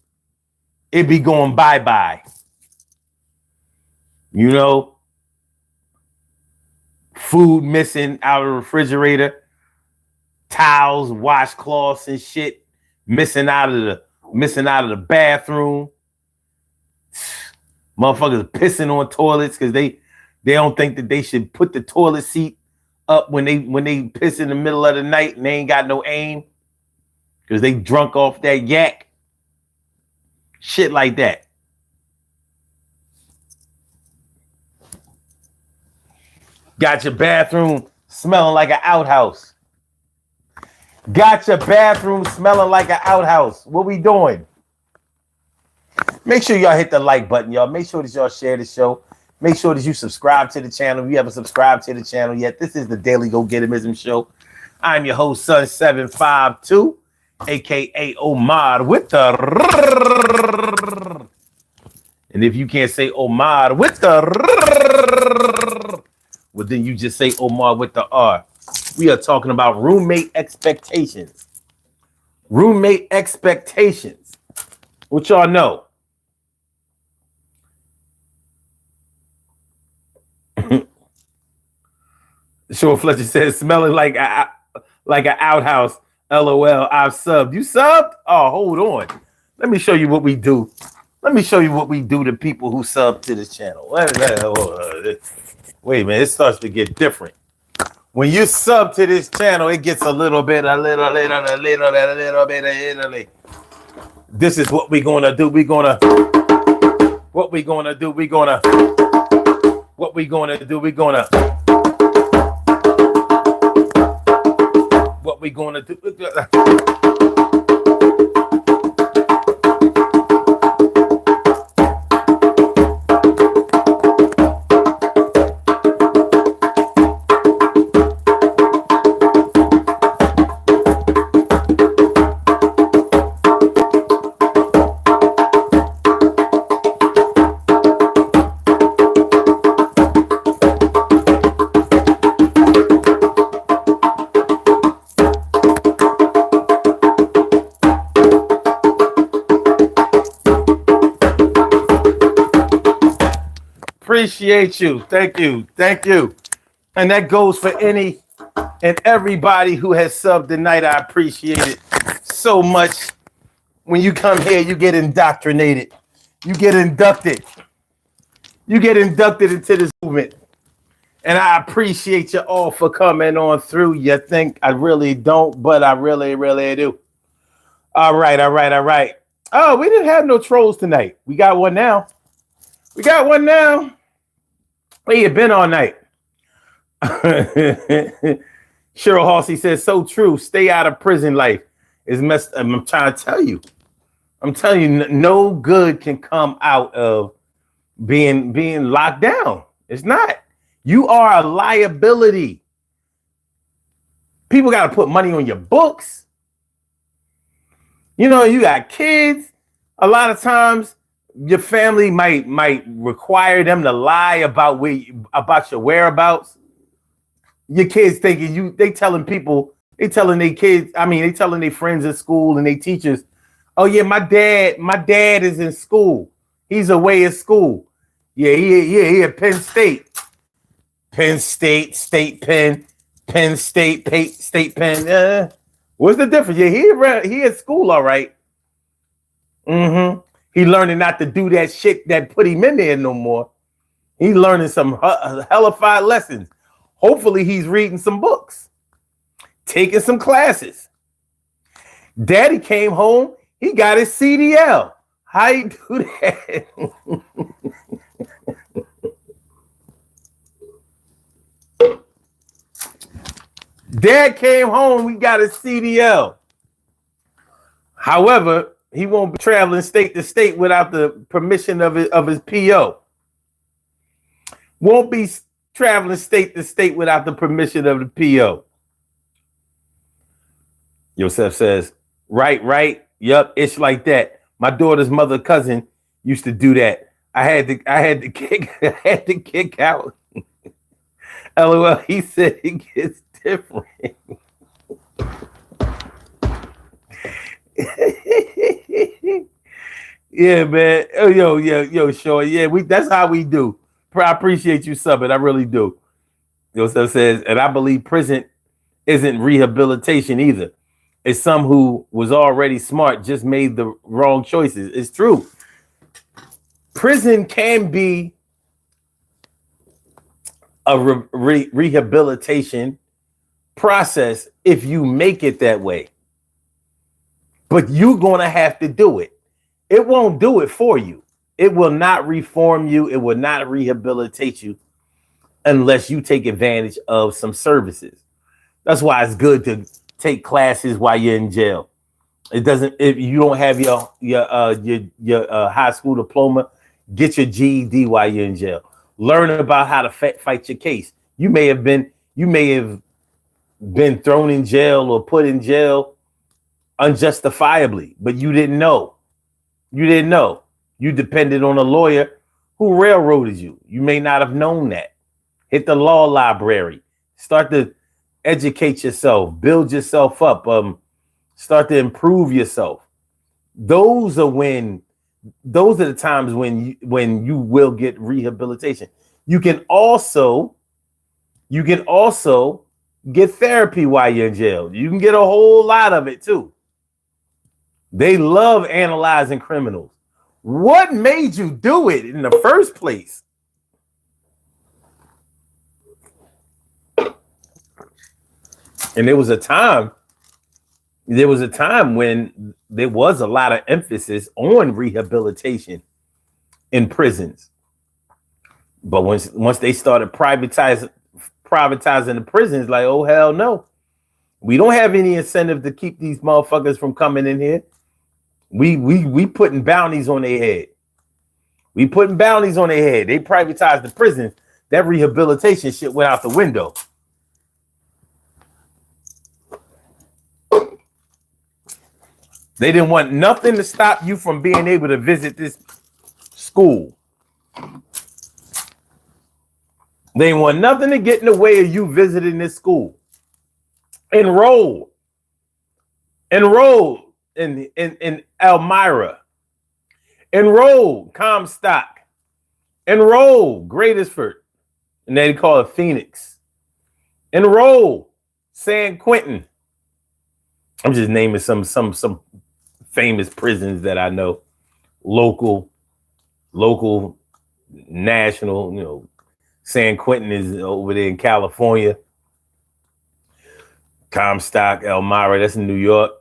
It be going bye-bye. Food missing out of the refrigerator. Towels, washcloths and shit missing out of the bathroom. Motherfuckers pissing on toilets because they don't think that they should put the toilet seat up when they piss in the middle of the night and they ain't got no aim because they drunk off that yak. Shit like that. Got your bathroom smelling like an outhouse. Got your bathroom smelling like an outhouse. What we doing? Make sure y'all hit the like button, y'all. Make sure that y'all share the show. Make sure that you subscribe to the channel. If you haven't subscribed to the channel yet, this is the Daily Go Getimism Show. I'm your host, Sun752, aka Omar with the. And if you can't say Omar with the, well, then you just say Omar with the R. We are talking about roommate expectations. Roommate expectations. What y'all know? Sure, Fletcher says, smelling like an outhouse. LOL, I've subbed. You subbed? Oh, hold on. Let me show you what we do. Let me show you what we do to people who sub to this channel. Wait a minute, it starts to get different. When you sub to this channel, it gets a little bit. This is what we're gonna do. What we gonna do? Appreciate you. Thank you. And that goes for any and everybody who has subbed tonight. I appreciate it so much. When you come here, you get indoctrinated. You get inducted. Into this movement. And I appreciate you all for coming on through. You think I really don't, but I really, really do. All right. Oh, we didn't have no trolls tonight. We got one now. Where you been all night? Cheryl Halsey says, so true. Stay out of prison life. Is messed. I'm trying to tell you. No good can come out of being locked down. It's not. You are a liability. People got to put money on your books. You know, you got kids. A lot of times, your family might require them to lie about your whereabouts. Your kids thinking they telling their friends at school and their teachers, oh yeah, my dad is in school. He's away at school. Yeah, he at Penn State. Penn State, State Penn, Penn State, State Penn. What's the difference? Yeah, he at school, all right. Mm-hmm. He learning not to do that shit that put him in there no more. He's learning some hellified lessons. Hopefully he's reading some books, taking some classes. Daddy came home. He got his CDL. How you do that? Dad came home. We got his CDL. However, he won't be traveling state to state without the permission of his PO. Won't be traveling state to state without the permission of the PO. Yosef says, right. Yup, it's like that. My daughter's mother cousin used to do that. I had to kick out. LOL, he said it gets different. Yeah, man. Oh, yo, sure. Yeah, that's how we do. I appreciate you subbing. I really do. Joseph says, and I believe prison isn't rehabilitation either. It's some who was already smart, just made the wrong choices. It's true. Prison can be a rehabilitation process if you make it that way. But you're going to have to do it. It won't do it for you. It will not reform you. It will not rehabilitate you unless you take advantage of some services. That's why it's good to take classes while you're in jail. It doesn't, if you don't have your high school diploma, get your GED while you're in jail. learn about how to fight your case. You may have been thrown in jail or put in jail unjustifiably, but you didn't know. You didn't know. You depended on a lawyer who railroaded you. You may not have known that. Hit the law library. Start to educate yourself. Build yourself up. Start to improve yourself. Those are the times when you will get rehabilitation. You can also get therapy while you're in jail. You can get a whole lot of it too. They love analyzing criminals. What made you do it in the first place? And there was a time when there was a lot of emphasis on rehabilitation in prisons. But once they started privatizing the prisons, like, oh, hell no. We don't have any incentive to keep these motherfuckers from coming in here. We putting bounties on their head. They privatized the prisons. That rehabilitation shit went out the window. They didn't want nothing to stop you from being able to visit this school. They didn't want nothing to get in the way of you visiting this school. Enroll in Elmira. Enroll Comstock. Enroll Greatesford. And they call it Phoenix. Enroll San Quentin. I'm just naming some famous prisons that I know. Local, national, San Quentin is over there in California. Comstock, Elmira, that's in New York.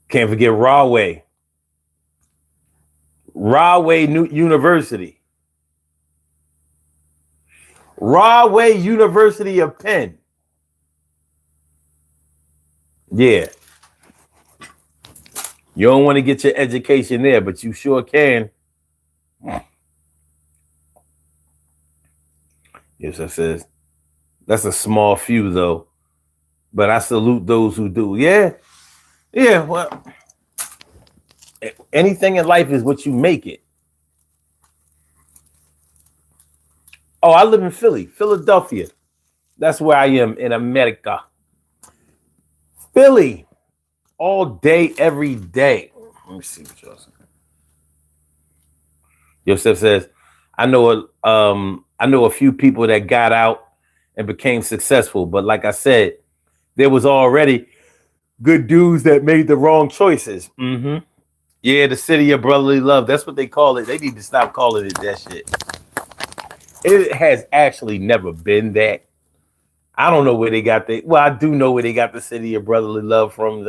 Can't forget Rahway University. Rahway University of Penn. Yeah. You don't want to get your education there, but you sure can. Yes, that says that's a small few though. But I salute those who do. Yeah. Yeah, well, anything in life is what you make it. Oh, I live in Philadelphia. That's where I am in America. Philly, all day, every day. Let me see what y'all saying. Yosef says, I know a few people that got out and became successful, but like I said, there was already good dudes that made the wrong choices. Mm-hmm. Yeah, the city of brotherly love. That's what they call it. They need to stop calling it that shit. It has actually never been that. I don't know where they got I do know where they got the city of brotherly love from.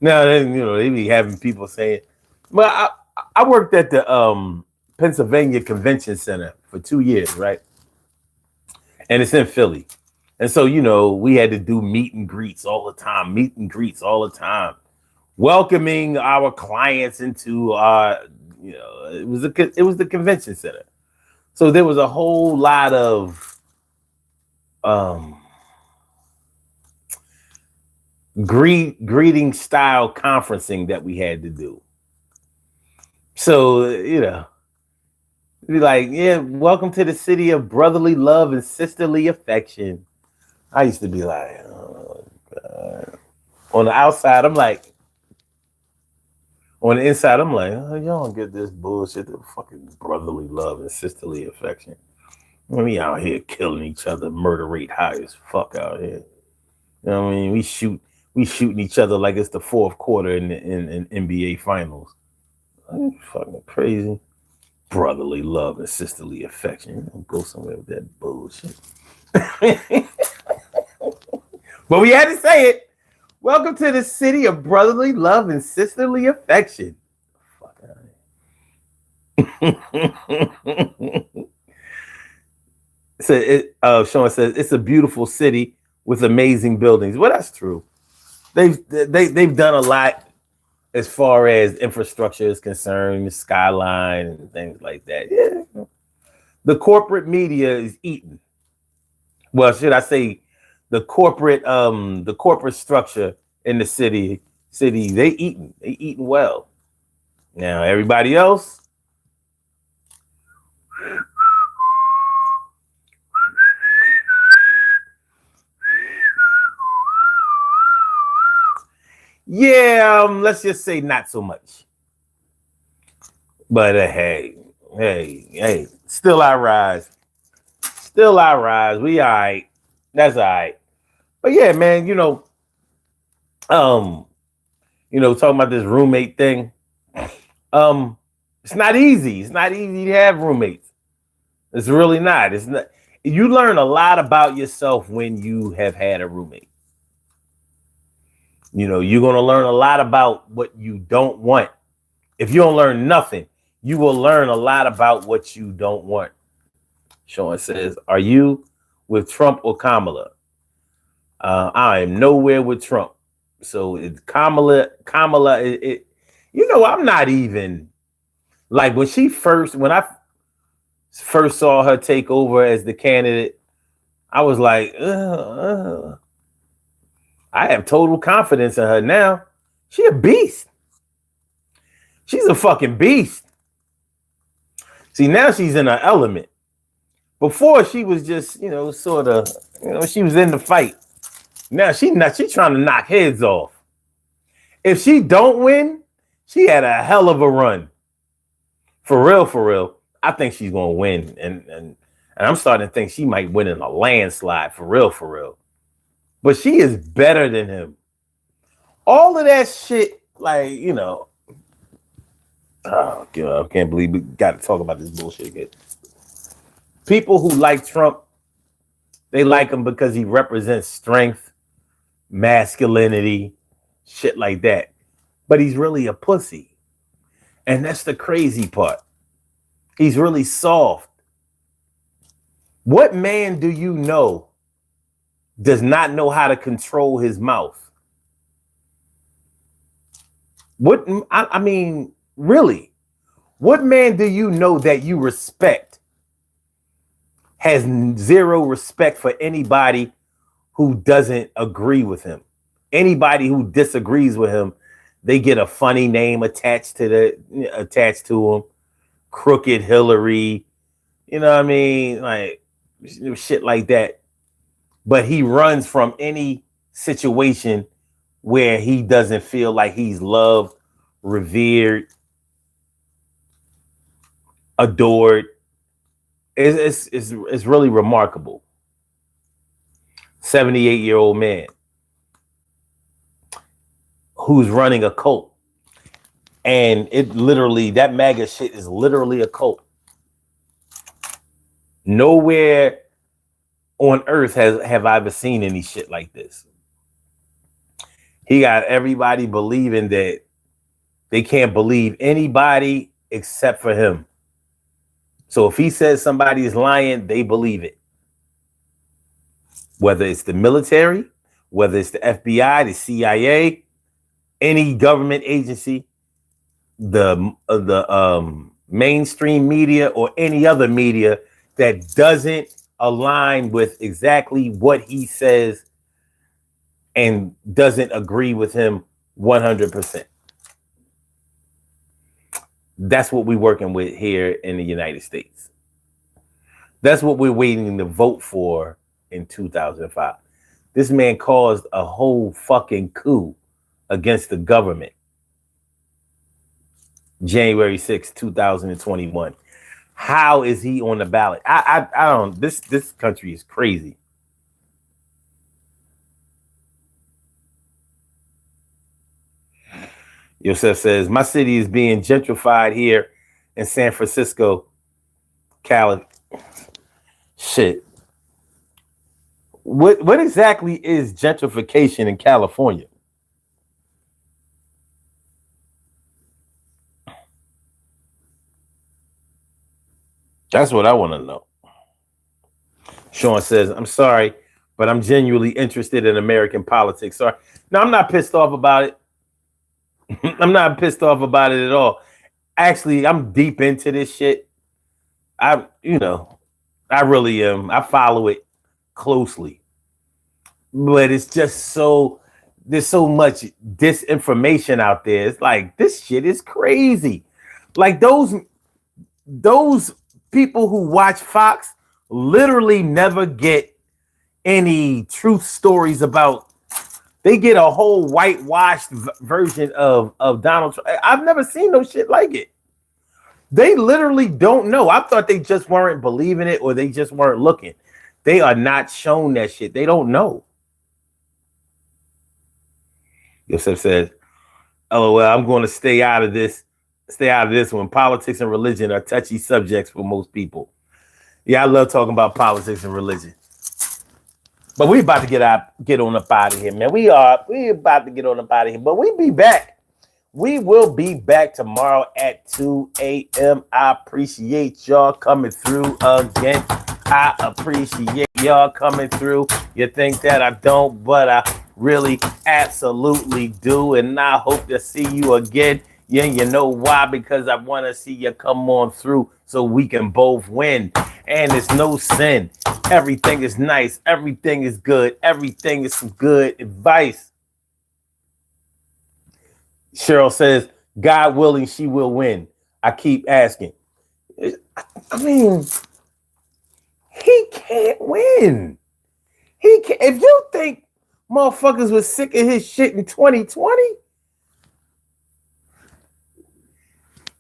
Now, they be having people saying, well, I worked at the Pennsylvania Convention Center for 2 years, right? And it's in Philly. And so, we had to do meet and greets all the time, welcoming our clients into it was the convention center. So there was a whole lot of greeting style conferencing that we had to do. So, be like, yeah, welcome to the city of brotherly love and sisterly affection. I used to be like, oh, God. On the outside, I'm like, on the inside, I'm like, oh, y'all don't get this bullshit, the fucking brotherly love and sisterly affection. We out here killing each other, murder rate high as fuck out here. You know what I mean? We shooting each other like it's the fourth quarter in NBA finals. Are fucking crazy? Brotherly love and sisterly affection. Don't go somewhere with that bullshit. But we had to say it. Welcome to the city of brotherly love and sisterly affection. Fuck out of here. Sean says it's a beautiful city with amazing buildings. Well, that's true. They've done a lot as far as infrastructure is concerned, the skyline and things like that. Yeah, The corporate media is eating. Well, should I say the corporate structure in the city, they eating well. Now everybody else, yeah, let's just say not so much. But hey, still I rise. Still I rise. We all right. That's all right. But yeah, man, talking about this roommate thing. It's not easy. It's not easy to have roommates. It's really not. It's not. You learn a lot about yourself when you have had a roommate. You're going to learn a lot about what you don't want. If you don't learn nothing, you will learn a lot about what you don't want. Sean says, are you with Trump or Kamala? I am nowhere with Trump. So it's Kamala, I'm not even like when I first saw her take over as the candidate, I was like, I have total confidence in her now. She a beast. She's a fucking beast. See, now she's in her element. Before she was just, sort of, she was in the fight. Now she's trying to knock heads off. If she don't win, she had a hell of a run. For real. I think she's gonna win. And I'm starting to think she might win in a landslide, for real. But she is better than him. All of that shit, like, oh God, I can't believe we got to talk about this bullshit again. People who like Trump, they like him because he represents strength, masculinity, shit like that. But he's really a pussy. And that's the crazy part. He's really soft. What man do you know does not know how to control his mouth? Really, what man do you know that you respect has zero respect for anybody who doesn't agree with him? Anybody who disagrees with him, they get a funny name attached to him. Crooked Hillary, like shit like that. But he runs from any situation where he doesn't feel like he's loved, revered, adored. It's really remarkable. 78-year-old man who's running a cult. And that MAGA shit is literally a cult. Nowhere on earth have I ever seen any shit like this. He got everybody believing that they can't believe anybody except for him. So if he says somebody is lying, they believe it. Whether it's the military, whether it's the FBI, the CIA, any government agency, the mainstream media or any other media that doesn't align with exactly what he says and doesn't agree with him 100%. That's what we're working with here in the United States. That's what we're waiting to vote for in 2005. This man caused a whole fucking coup against the government. January 6, 2021. How is he on the ballot? I don't. This country is crazy. Yosef says, my city is being gentrified here in San Francisco, Cali. Shit. What exactly is gentrification in California? That's what I want to know. Sean says, I'm sorry, but I'm genuinely interested in American politics. Sorry. No, I'm not pissed off about it. I'm not pissed off about it at all. Actually, I'm deep into this shit. I really am. I follow it closely. But it's just so there's so much disinformation out there. It's like this shit is crazy. Like those people who watch Fox literally never get any truth stories about. They get a whole whitewashed version of Donald Trump. I've never seen no shit like it. They literally don't know. I thought they just weren't believing it or they just weren't looking. They are not shown that shit. They don't know. Yosef says, LOL, I'm going to stay out of this. Stay out of this one. Politics and religion are touchy subjects for most people. Yeah, I love talking about politics and religion. But we about to get on up out of here, man. We about to get on up out of here. But we be back. We will be back tomorrow at 2 a.m. I appreciate y'all coming through again. I appreciate y'all coming through. You think that I don't, but I really absolutely do. And I hope to see you again. Yeah, you know why? Because I want to see you come on through so we can both win. And it's no sin. Everything is nice. Everything is good. Everything is some good advice. Cheryl says, God willing, she will win. I keep asking. I mean, he can't win. He can't. If you think motherfuckers was sick of his shit in 2020,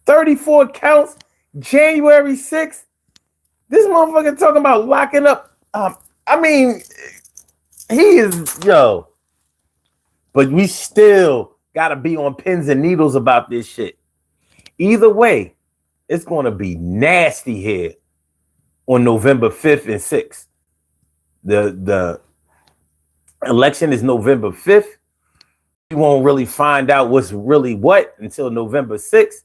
34 counts, January 6th, this motherfucker talking about locking up. I mean, he is, yo. But we still got to be on pins and needles about this shit. Either way, it's going to be nasty here on November 5th and 6th. The election is November 5th. We won't really find out what's really what until November 6th.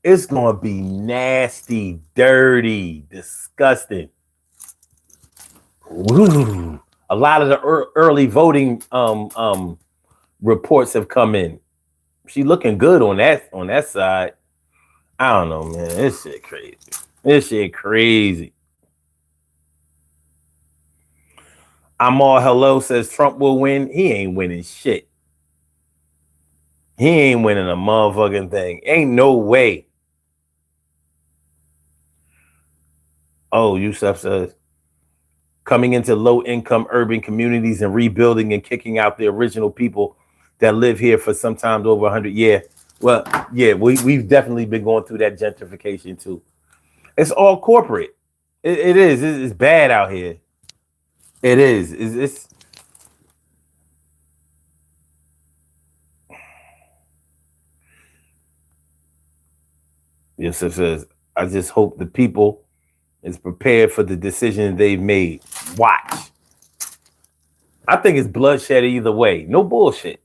It's going to be nasty, dirty, disgusting. Ooh. A lot of the early voting reports have come in. She looking good on that side. I don't know, man. This shit crazy. This shit crazy. I'm all hello says Trump will win. He ain't winning shit. He ain't winning a motherfucking thing. Ain't no way. Oh, Yusuf says, coming into low-income urban communities and rebuilding and kicking out the original people that live here for sometimes over 100 years. Well, yeah, we've definitely been going through that gentrification too. It's all corporate. It is. It's bad out here. It is. It's Yusuf says, I just hope the people is prepared for the decision they've made. Watch. I think it's bloodshed either way. No bullshit.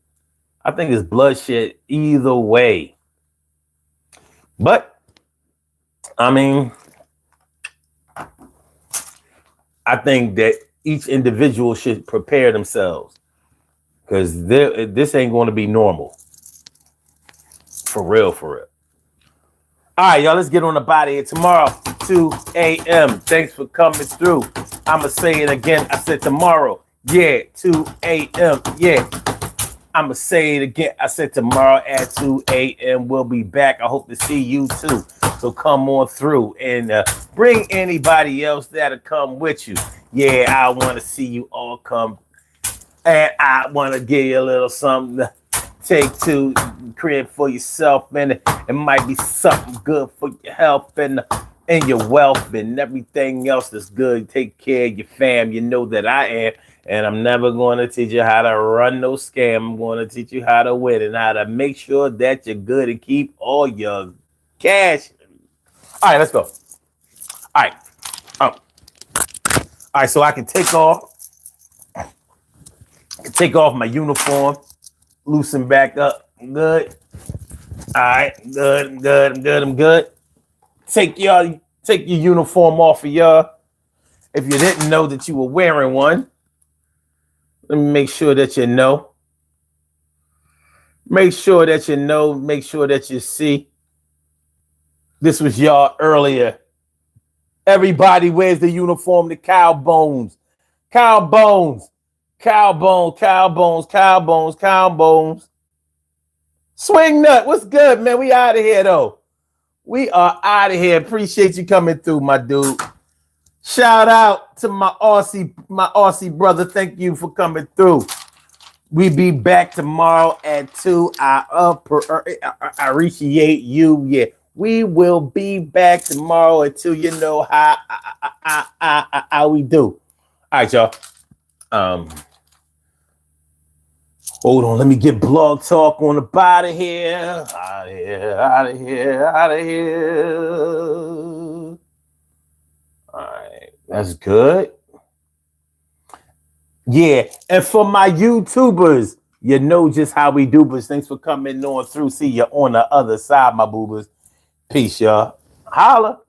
I think it's bloodshed either way. But, I mean, I think that each individual should prepare themselves because this ain't going to be normal. For real, for real. All right, y'all, let's get on the body here tomorrow, 2 a.m. Thanks for coming through. I'm going to say it again. I said tomorrow. Yeah, 2 a.m. Yeah. I'm going to say it again. I said tomorrow at 2 a.m. We'll be back. I hope to see you too. So come on through and bring anybody else that'll come with you. Yeah, I want to see you all come. And I want to give you a little something to take to create for yourself. And it might be something good for your health and your wealth and everything else that's good. Take care of your fam. You know that I am. And I'm never going to teach you how to run no scam. I'm going to teach you how to win and how to make sure that you're good and keep all your cash. All right, let's go. All right. All right, so I can take off. Take off my uniform. Loosen back up. I'm good. All right, I'm good. Take your uniform off of y'all. If you didn't know that you were wearing one, let me make sure that you know. Make sure that you know. Make sure that you see. This was y'all earlier Everybody wears the uniform, the cow bones. Cow bones. Cow bones, cow bones, cow bones, cow bones. Swing Nut, what's good, man? We out of here, though. We are out of here. Appreciate you coming through, my dude. Shout out to my Aussie brother. Thank you for coming through. We be back tomorrow at 2. I appreciate you. Yeah, we will be back tomorrow at 2. You know how we do. All right, y'all. Hold on. Let me get Blog Talk on up out of here. Out of here. Out of here. Out of here. All right, that's good. Yeah, and for my YouTubers, you know just how we do, but thanks for coming on through. See you on the other side, my boobers. Peace, y'all. Holla.